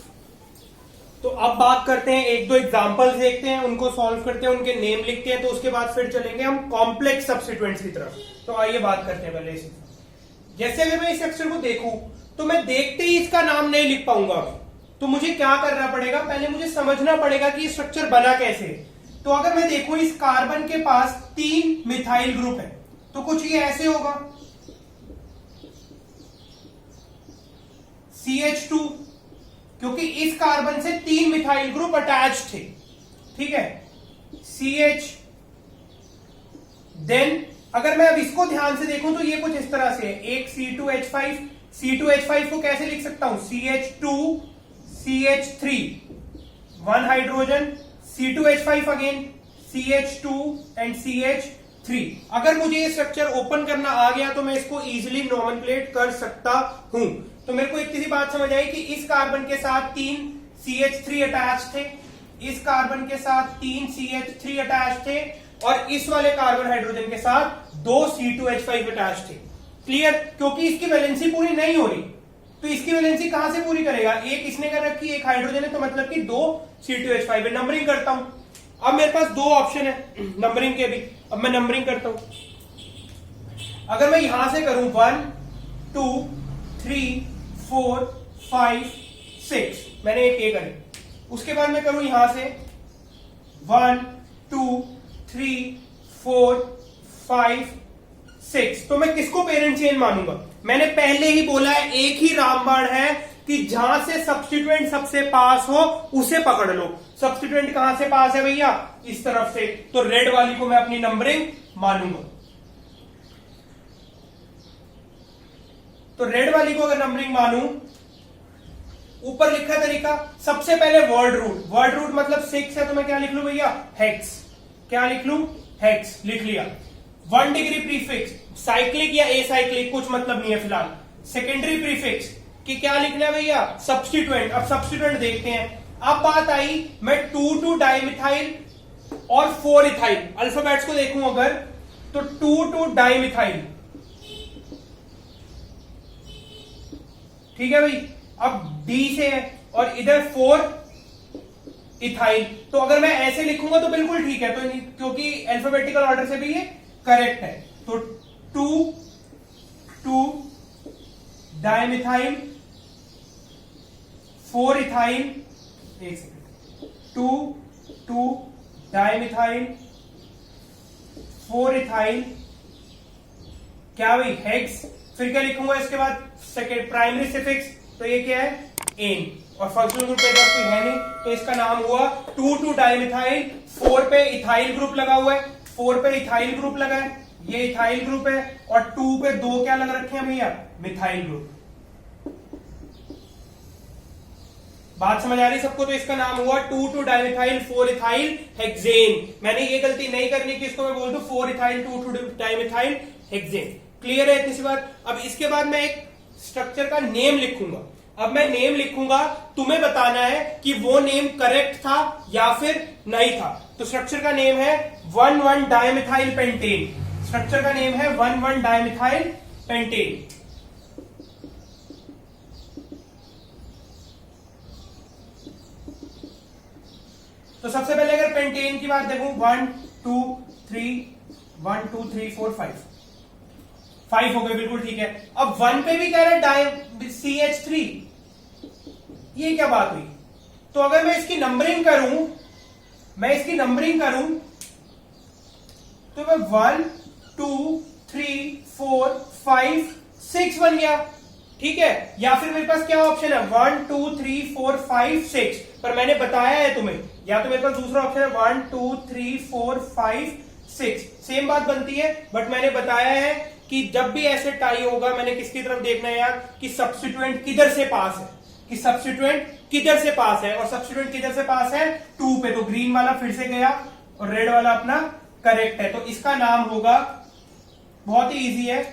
तो अब बात करते हैं, एक दो एग्जांपल्स देखते हैं, उनको सॉल्व करते हैं, उनके नेम लिखते हैं, तो उसके बाद फिर चलेंगे हम कॉम्प्लेक्स सब्स्टिट्यूएंट्स की तरफ। तो आइए बात करते हैं पहले इसे। जैसे अगर मैं इस स्ट्रक्चर को देखूं तो मैं देखते ही इसका नाम नहीं लिख पाऊंगा, तो मुझे क्या करना पड़ेगा, पहले मुझे समझना पड़ेगा कि स्ट्रक्चर बना कैसे। तो अगर मैं देखूं इस कार्बन के पास 3 मिथाइल ग्रुप है, तो कुछ ये ऐसे होगा, CH2, क्योंकि इस कार्बन से 3 मिथाइल ग्रुप अटैच थे, ठीक है, CH। देन अगर मैं अब इसको ध्यान से देखूं तो ये कुछ इस तरह से है, एक C2H5, C2H5 को कैसे लिख सकता हूं, CH2 CH3, 1 hydrogen, C2H5 again, CH2 and CH3। अगर मुझे ये स्ट्रक्चर ओपन करना आ गया तो मैं इसको इजीली नॉमेनक्लेट कर सकता हूं। तो मेरे को इतनी सी बात समझ आई कि इस कार्बन के साथ 3 CH3 अटैच थे, इस कार्बन के साथ 3 CH3 अटैच थे, और इस वाले कार्बन हाइड्रोजन के साथ 2 C2H5 अटैच थे। क्लियर? क्योंकि इसकी वैलेंसी पूरी नहीं हो रही, तो इसकी वैलेंसी कहां से पूरी करेगा, एक इसने कर रखी, एक हाइड्रोजन है, तो मतलब कि 2 C2H5 है। नंबरिंग करता हूं, अब मेरे पास 2 ऑप्शन है नंबरिंग के भी, अब मैं नंबरिंग करता हूं। अगर मैं यहां से करूं 1 2 3 4 5 6, मैंने एक ए करी, उसके बाद मैं करूं यहां से 1 2 3 4 5 6, तो मैं किसको पेरेंट चेन मानूंगा? मैंने पहले ही बोला है एक ही रामबाण है कि जहां से सब्स्टिट्यूएंट सबसे पास हो उसे पकड़ लो। सब्स्टिट्यूएंट कहां से पास है भैया, इस तरफ से, तो रेड वाली को मैं अपनी नंबरिंग मानूंगा। तो रेड वाली को अगर नंबरिंग मानूं, ऊपर लिखा तरीका, सबसे पहले वर्ड रूट, वर्ड रूट मतलब 6 है, तो मैं क्या लिख लूं भैया, हेक्स। क्या लिख लूं, हेक्स, लिख लिया। 1 डिग्री प्रीफिक्स, साइक्लिक या एसाइक्लिक कुछ मतलब नहीं है फिलहाल। सेकेंडरी प्रीफिक्स कि क्या लिखना है भैया, सब्स्टिट्यूएंट। अब सब्स्टिट्यूएंट देखते हैं। अब बात आई, मैं 2,2 डाइमिथाइल और 4 इथाइल, अल्फाबेट्स को देखूं अगर, तो 2,2 डाइमिथाइल, ठीक है भाई। अब D से है और इधर 4 इथाइल, तो अगर मैं ऐसे लिखूंगा तो बिल्कुल ठीक है, तो क्योंकि अल्फाबेटिकल ऑर्डर से भी ये करेक्ट है। तो 2,2 डाइमिथाइल 4 इथाइल, एक सेकेंड, 2,2 डाइमिथाइल 4 इथाइल, क्या भाई, हेक्स। फिर क्या लिखूंगा इसके बाद, सेकेंड प्राइमरी सिफिक्स, तो ये क्या है, एन, और फंक्शनल ग्रुप मेरे पास कोई है नहीं, तो इसका नाम हुआ 2,2 डाइमिथाइल। 4 पे इथाइल ग्रुप लगा हुआ है, 4 पे इथाइल ग्रुप लगा है, ये इथाइल ग्रुप है, और 2 पे 2 क्या लग रखे हैं भैया, मिथाइल ग्रुप। बात समझ आ रही सबको? तो इसका नाम हुआ 2,2 डाइमिथाइल 4 इथाइल हेक्सेन। मैंने ये गलती नहीं करनी कि इसको मैं बोल दूं 4 इथाइल 2,2 डाइमिथाइल हेक्सेन। क्लियर है इतनी सी बात? अब इसके बाद मैं एक स्ट्रक्चर का नेम लिखूंगा। अब मैं नेम लिखूंगा, तुम्हें बताना है कि वो नेम करेक्ट था या फिर नहीं था। तो स्ट्रक्चर का नेम है 1,1 डाइमिथाइल पेंटेन। स्ट्रक्चर का नेम है 1,1 डाइमिथाइल पेंटेन। तो सबसे पहले अगर पेंटेन की बात देखूं, 1 2 3 1 2 3 4 5 हो गए, बिल्कुल ठीक है। अब 1 पे भी कह रहा है CH3, ये क्या बात हुई? तो अगर मैं इसकी नंबरिंग करूं, तो मैं 1 2 3 4 5 6 बन गया, ठीक है। या फिर मेरे पास क्या ऑप्शन है, 1 2 3 4 5 6, पर मैंने बताया है तुम्हें, या तो मेरे पास दूसरा ऑप्शन है 1 2 3 4 5 6, सेम बात बनती है, बट मैंने बताया है कि जब भी ऐसे टाई होगा, मैंने किसकी तरफ देखना है यार, कि सब्स्टिट्यूएंट किधर से पास है, कि सब्स्टिट्यूएंट किधर से पास है, और सब्स्टिट्यूएंट किधर से पास है, 2 पे, तो ग्रीन वाला फिर से गया और रेड वाला अपना करेक्ट है। तो इसका नाम होगा, बहुत ही इजी है,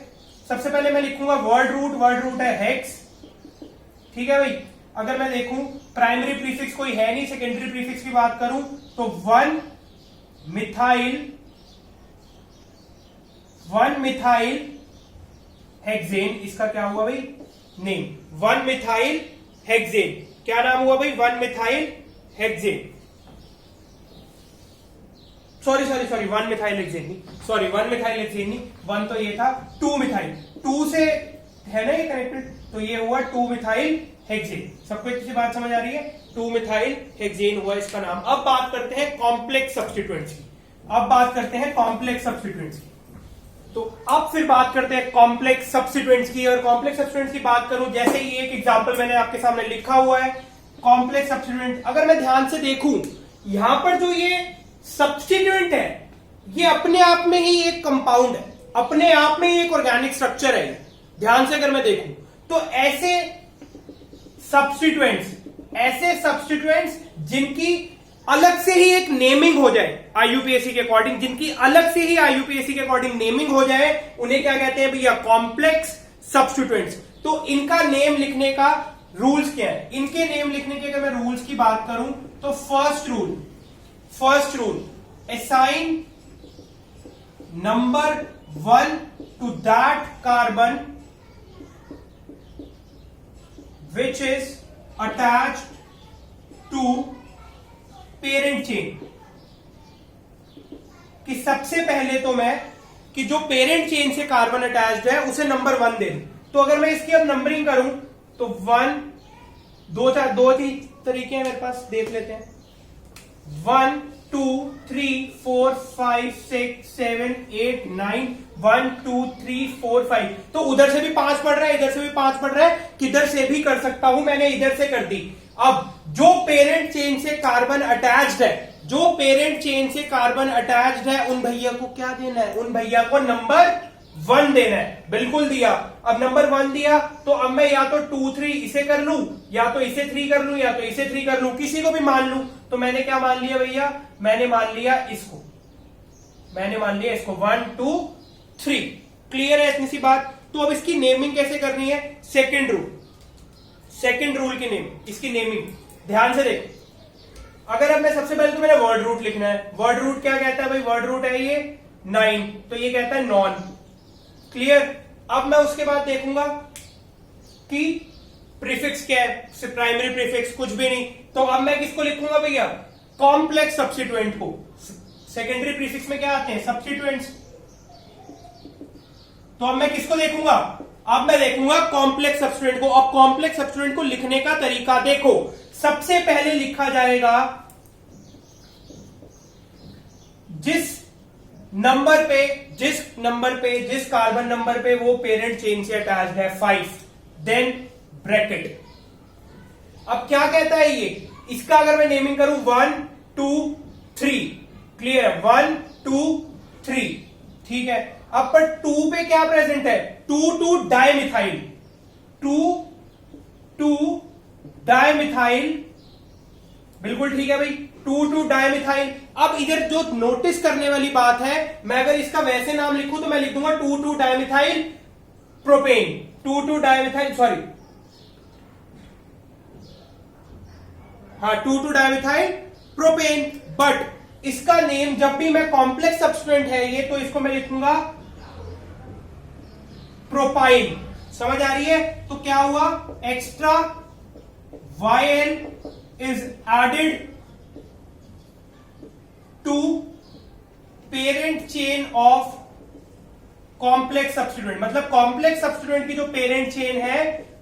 सबसे पहले मैं लिखूंगा वर्ड रूट है हेक्स, ठीक है भाई। अगर मैं देखूं प्राइमरी प्रीफिक्स कोई है नहीं, सेकेंडरी प्रीफिक्स की बात करूं तो 1 मिथाइल हेक्सेन, इसका क्या हुआ भाई, नेम 1 मिथाइल हेक्सेन। क्या नाम हुआ भाई, 1 methyl hexane, sorry 1 methyl hexane नहीं, सॉरी 1 मिथाइल हेक्सेन नहीं, 1 तो ये था, 2 मिथाइल, 2 से है ना ये कनेक्टेड, तो ये हुआ 2 मिथाइल हेक्सेन। सबको किसी बात समझ आ रही है? 2 मिथाइल हेक्सेन हुआ इसका नाम। अब बात करते हैं कॉम्प्लेक्स सब्स्टिट्यूएंट्स की, अब बात करते हैं कॉम्प्लेक्स सब्स्टिट्यूएंट्स की। तो अब फिर बात करते हैं कॉम्प्लेक्स सब्स्टिट्यूएंट्स की, और कॉम्प्लेक्स सब्स्टिट्यूएंट्स की बात करूं, जैसे ये एक एग्जांपल मैंने आपके सामने लिखा हुआ है, कॉम्प्लेक्स सब्स्टिट्यूएंट। अगर मैं ध्यान से देखूं, यहां पर जो ये सब्स्टिट्यूएंट है, ये अपने आप में ही एक कंपाउंड है, अपने आप में ही एक ऑर्गेनिक स्ट्रक्चर है। ध्यान से अगर मैं देखूं तो ऐसे सब्स्टिट्यूएंट्स जिनकी अलग से ही एक नेमिंग हो जाए आईयूपीएससी के अकॉर्डिंग, जिनकी अलग से ही आईयूपीएससी के अकॉर्डिंग नेमिंग हो जाए, उन्हें क्या कहते हैं भैया? Complex substituents. तो इनका नेम लिखने का रूल्स क्या है? इनके नेम लिखने के अगर मैं रूल्स की बात करूं तो first rule, assign number 1 to that carbon which is attached to parent chain। कि सबसे पहले तो मैं कि जो पेरेंट चेन से कार्बन अटैच्ड है उसे नंबर 1 दे दूं। तो अगर मैं इसकी अब नंबरिंग करूं तो 1, 2 तरीके हैं मेरे पास, देख लेते हैं। 1 2 3 4 5 6 7 8 9 1 2 3 4 5। तो उधर से भी 5 पढ़ रहा है, इधर से भी 5 पढ़ रहा है, किधर से भी कर सकता हूं, मैंने इधर से कर दी। अब जो पेरेंट चेन से कार्बन अटैच्ड है, जो पेरेंट चेन से कार्बन अटैच्ड है, उन भैया को क्या देना है? उन भैया को नंबर 1 देना है। बिल्कुल दिया। अब नंबर 1 दिया तो अब मैं या तो 2 3 इसे कर लूं, या तो इसे 3 कर लूं, या तो इसे 3 कर लूं, किसी को भी मान लूं। तो मैंने क्या मान लिया भैया? मैंने मान लिया इसको 1 2 3। क्लियर है इतनी सी बात? तो अब इसकी नेमिंग कैसे करनी है? सेकेंड रूल की इसकी नेमिंग ध्यान से देख। अगर अब मैं सबसे पहले तो मेरा वर्ड रूट लिखना है। वर्ड रूट क्या कहता है भाई? वर्ड रूट है ये 9, तो ये कहता है नॉन। क्लियर? अब मैं उसके बाद देखूंगा कि प्रीफिक्स क्या है, प्राइमरी प्रीफिक्स कुछ भी नहीं। तो अब मैं किसको लिखूंगा भैया? कॉम्प्लेक्स सब्स्टिट्यूएंट को। सेकेंडरी प्रीफिक्स में क्या आते हैं? सब्स्टिट्यूएंट्स। तो अब मैं किसको देखूंगा? अब मैं देखूंगा कॉम्प्लेक्स सब्स्टिट्यूएंट को। अब कॉम्प्लेक्स सब्स्टिट्यूएंट को लिखने का तरीका देखो। सबसे पहले लिखा जाएगा जिस कार्बन नंबर पे वो पेरेंट चेन से अटैच्ड है 5, देन ब्रैकेट। अब क्या कहता है ये? इसका अगर मैं नेमिंग करूं 1 2 3, क्लियर है? 1 2 3, ठीक है। अब पर 2 पे क्या प्रेजेंट है? 2 डाइमिथाइल, 2 डाइमिथाइल, बिल्कुल ठीक है भाई, 2 डाइमिथाइल। अब इधर जो नोटिस करने वाली बात है, मैं अगर इसका वैसे नाम लिखूं तो मैं लिख दूंगा 2 डाइमिथाइल प्रोपेन, 2 डाइमिथाइल, सॉरी, हाँ 2 डाइमिथाइल प्रोपेन। बट इसका नेम जब भी मैं कॉम्प्लेक्स सब्स्टिट्यूएंट है ये, तो इसको मैं लिखूंगा प्रोपाइल। समझ आ रही है? तो क्या हुआ? Extra YL is added to parent chain of complex substituent। मतलब कॉम्प्लेक्स सब्स्टिट्यूएंट की जो पेरेंट चेन है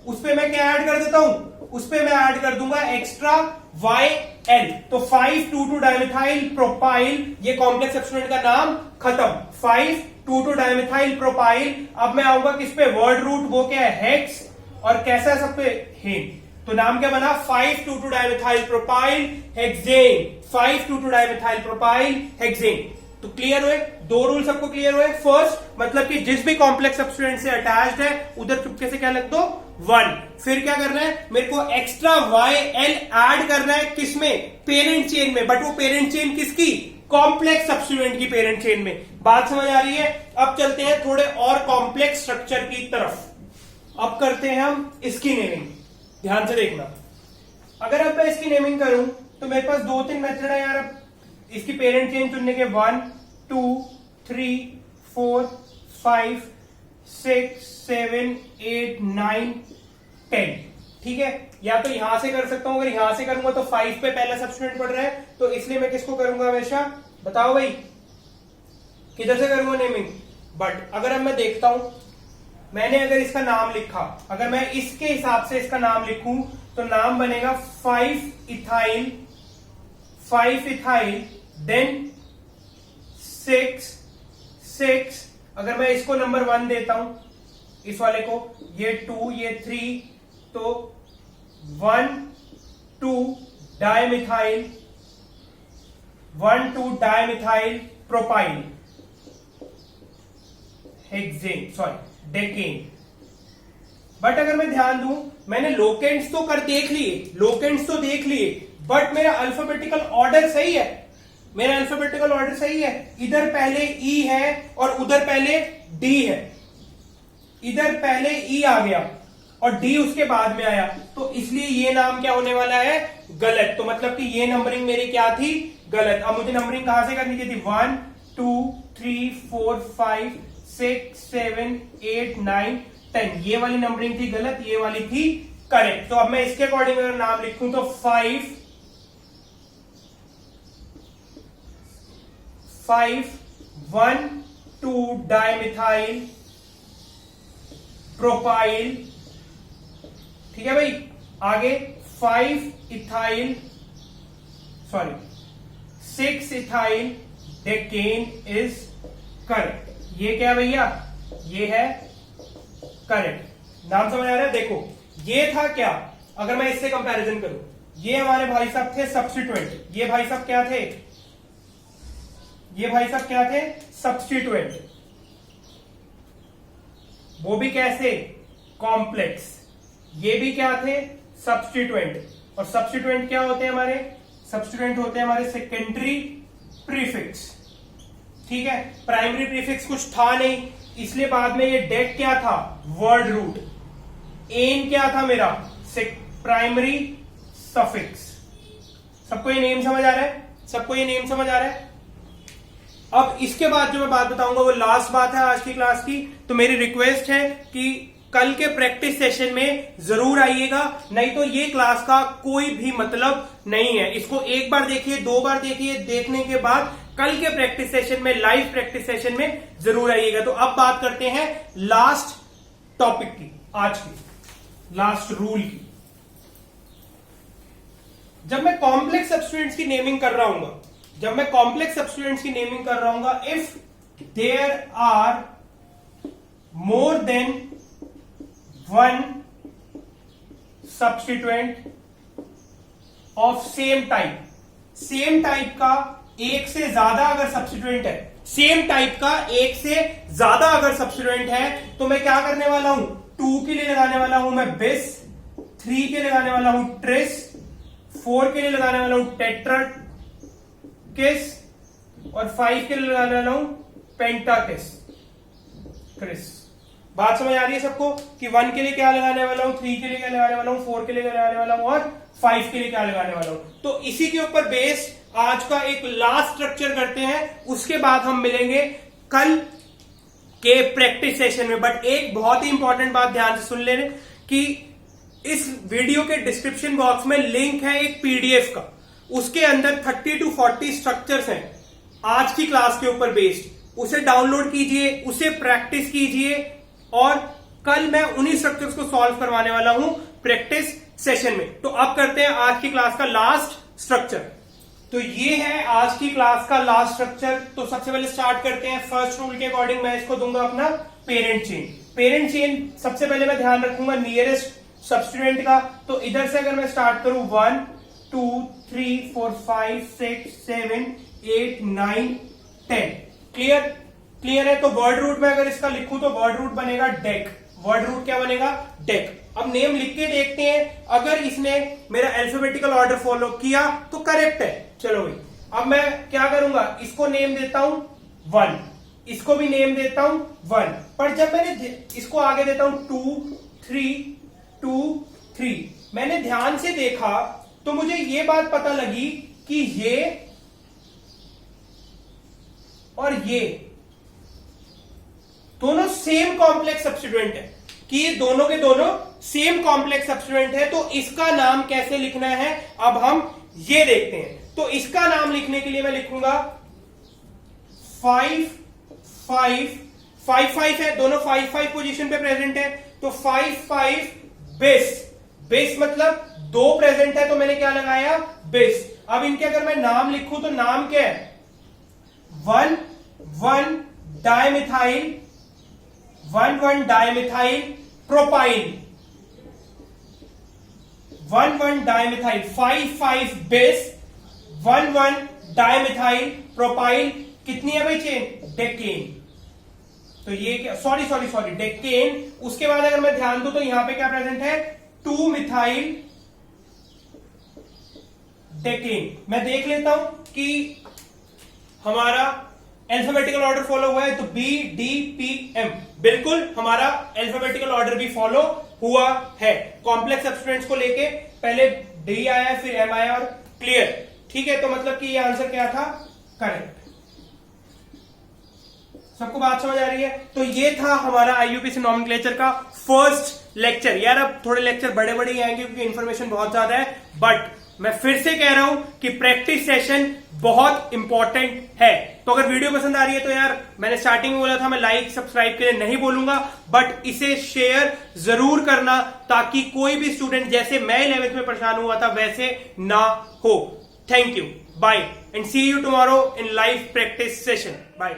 उस पे मैं क्या ऐड कर देता हूं? उस पे मैं ऐड कर दूंगा एक्स्ट्रा YL। तो 5 डाइमिथाइल प्रोपाइल, ये कॉम्प्लेक्स सब्स्टिट्यूएंट का नाम खत्म। 5 डाइमिथाइल प्रोपाइल। अब मैं आऊंगा किस पे? वर्ड रूट, वो क्या है? हेक्स। और कैसा है सब पे? हेन। तो नाम क्या बना? 5 dimethyl propyl hexane, 5 dimethyl propyl hexane. तो क्लियर हुए? 2 रूल सबको क्लियर हुए? फर्स्ट मतलब कि जिस भी कॉम्प्लेक्स सब्स्टिट्यूएंट से अटैच्ड है उधर चुपके से क्या लिख दो? 1। फिर क्या करना है? मेरे को एक्स्ट्रा YL ऐड करना है किसमें? पेरेंट चेन में। बट वो पेरेंट चेन किसकी? कॉम्प्लेक्स सब्स्टिट्यूएंट की पेरेंट चेन में। बात समझ आ रही है? अब चलते हैं थोड़े और कॉम्प्लेक्स स्ट्रक्चर की तरफ। अब करते हैं हम इसकी नेमिंग। ध्यान से देखना। अगर अब मैं इसकी नेमिंग करूं तो मेरे पास 2-3 मेथड है यार। अब इसकी पेरेंट चेन चुनने के 1 2 3 4 5 6 7 8 9 10। ठीक है, या तो यहां से कर सकता हूं, अगर यहां से करूंगा तो 5 पे पहला सब्स्टिट्यूएंट पड़ रहा है, तो इसलिए मैं किसको करूंगा हमेशा, बताओ भाई किधर से करूंगा नेमिंग। बट अगर अब मैं देखता हूं, मैंने अगर इसका नाम लिखा, अगर मैं इसके हिसाब से इसका नाम लिखूं तो नाम बनेगा 5 इथाइल देन 6 अगर मैं इसको नंबर 1 देता हूं, इस वाले को, ये 2 ये 3, तो 1 2 dimethyl propyl hexane, sorry decane. But अगर मैं ध्यान दूं, मैंने लोकेंट्स तो देख लिए, बट मेरा अल्फाबेटिकल ऑर्डर सही है, इधर पहले ई है और उधर पहले डी है, इधर पहले ई आ गया और डी उसके बाद में आया, तो इसलिए ये नाम क्या होने वाला है, गलत। तो मतलब कि ये नंबरिंग मेरी क्या थी, गलत। अब मुझे नंबरिंग कहां से करनी थी, 1 2 3 4 5 6 7 8 9 10, ये वाली नंबरिंग थी गलत, ये वाली थी करेक्ट। तो अब मैं इसके अकॉर्डिंग अगर नाम लिखूं तो 5 1 2 डायमिथाइल प्रोपाइल, ठीक है भाई। आगे 6 इथाइल डेकेन इज करेक्ट। ये क्या भैया, ये है करेक्ट। नाम समझ आ रहा है, देखो ये था क्या, अगर मैं इससे कंपैरिजन करूं, ये हमारे भाई साहब थे सब्स्टिट्यूएंट, ये भाई साहब क्या थे, सब्स्टिट्यूएंट, वो भी कैसे, कॉम्प्लेक्स। ये भी क्या थे, सब्स्टिट्यूएंट। और सब्स्टिट्यूएंट क्या होते हैं हमारे, सब्स्टिट्यूएंट होते हैं हमारे सेकेंडरी प्रीफिक्स, ठीक है। प्राइमरी प्रीफिक्स कुछ था नहीं, इसलिए बाद में ये डेक क्या था, वर्ड रूट। एन क्या था मेरा, प्राइमरी सफिक्स। सबको ये नेम समझ आ रहा है, अब इसके बाद जो मैं बात बताऊंगा वो लास्ट बात है आज की क्लास की। तो मेरी रिक्वेस्ट है कि कल के प्रैक्टिस सेशन में जरूर आइएगा, नहीं तो ये क्लास का कोई भी मतलब नहीं है। इसको एक बार देखिए, 2 बार देखिए, देखने के बाद कल के प्रैक्टिस सेशन में, लाइव प्रैक्टिस सेशन में जरूर आइएगा। तो अब बात करते हैं लास्ट टॉपिक की, आज की लास्ट रूल की। जब मैं कॉम्प्लेक्स सब्स्टिट्यूएंट्स की नेमिंग कर रहा हूं, if there are more than 1 substituent of same type का एक से ज्यादा अगर सब्स्टिट्यूएंट है, तो मैं क्या करने वाला हूं, 2 के लिए लगाने वाला हूं मैं बिस, 3 के लिए लगाने वाला हूं ट्रिस, 4 के लिए लगाने वाला हूं टेट्रा किस, और 5 के लिए लगाने वाला हूं पेंटाकिस क्रिस। बात समझ आ रही है सबको कि 1 के लिए क्या लगाने वाला हूं, 3 के लिए क्या लगाने वाला हूं, 4 के लिए क्या लगाने वाला हूं, और 5 के लिए क्या लगाने वाला हूं। तो इसी के ऊपर बेस आज का एक लास्ट स्ट्रक्चर करते हैं, उसके बाद हम मिलेंगे कल के प्रैक्टिस सेशन में। बट एक बहुत ही इंपॉर्टेंट बात ध्यान से सुन लेने कि इस वीडियो के डिस्क्रिप्शन बॉक्स में लिंक है एक पीडीएफ का, उसके अंदर 30 to 40 स्ट्रक्चर्स हैं आज की क्लास के ऊपर बेस्ड। उसे डाउनलोड कीजिए, उसे प्रैक्टिस कीजिए, और कल मैं उन्हीं स्ट्रक्चर्स को सॉल्व करवाने वाला हूं प्रैक्टिस सेशन में। तो अब करते हैं आज की क्लास का लास्ट स्ट्रक्चर। तो ये है आज की क्लास का लास्ट स्ट्रक्चर। तो सबसे पहले स्टार्ट करते हैं फर्स्ट रूल के अकॉर्डिंग। मैं इसको दूंगा अपना पेरेंट चेन। सबसे पहले मैं ध्यान रखूंगा नियरेस्ट सब्स्टिट्यूएंट का। तो इधर से अगर मैं स्टार्ट करूं 1 2 3 4 5 6 7 8 9 10, क्लियर है। तो वर्ड रूट में अगर इसका लिखूं तो वर्ड रूट बनेगा डेक। वर्ड रूट क्या बनेगा, डेक। अब नेम लिख के देखते हैं, अगर इसने मेरा अल्फाबेटिकल ऑर्डर फॉलो किया तो करेक्ट है। चलो भाई, अब मैं क्या करूंगा, इसको नेम देता हूं 1, इसको भी नेम देता हूं 1, पर जब मैंने इसको आगे देता हूं 2 3, मैंने ध्यान से देखा तो मुझे ये बात पता लगी कि ये और ये दोनों सेम कॉम्प्लेक्स सब्स्टिट्यूएंट है। कि दोनों के दोनों सेम कॉम्प्लेक्स सब्स्टिट्यूएंट है, तो इसका नाम कैसे लिखना है अब हम ये देखते हैं। तो इसका नाम लिखने के लिए मैं लिखूंगा 5 5 5 5 है, दोनों 5 5 पोजीशन पे प्रेजेंट है, तो 5 5 बेस। बेस मतलब दो प्रेजेंट है, तो मैंने क्या लगाया बेस। अब इनके अगर मैं नाम लिखूं तो नाम क्या है 1 1 dimethyl 1 1 dimethyl propyl 1 1 dimethyl 5 5 base 1 1 dimethyl propyl. कितनी है भाई चेन डेकेन। तो ये क्या सॉरी डेकेन। उसके बाद अगर मैं ध्यान दूं तो यहां पे क्या प्रेजेंट है 2 मिथाइल डेकेन। मैं देख लेता हूं कि हमारा अल्फाबेटिकल ऑर्डर फॉलो हुआ है, तो बी डी पी एम बिल्कुल हमारा अल्फाबेटिकल ऑर्डर भी फॉलो हुआ है। कॉम्प्लेक्स सब्स्टिट्यूएंट्स को लेके पहले डी आया फिर एम आया और क्लियर। ठीक है, तो मतलब कि ये आंसर क्या था करेक्ट। सबको बात समझ आ रही है। तो ये था हमारा आईयूपीएसी नॉमेनक्लेचर का फर्स्ट लेक्चर। यार अब थोड़े लेक्चर बड़े बड़े ही आएंगे क्योंकि इन्फॉर्मेशन बहुत ज्यादा है, बट मैं फिर से कह रहा हूं कि प्रैक्टिस सेशन बहुत इंपॉर्टेंट है। तो अगर वीडियो पसंद आ रही है तो यार मैंने स्टार्टिंग में बोला था मैं लाइक सब्सक्राइब के लिए नहीं बोलूंगा, बट इसे शेयर जरूर करना ताकि कोई भी स्टूडेंट जैसे मैं 11th में परेशान हुआ था वैसे ना हो। Thank you, bye and see you tomorrow in live practice session. Bye.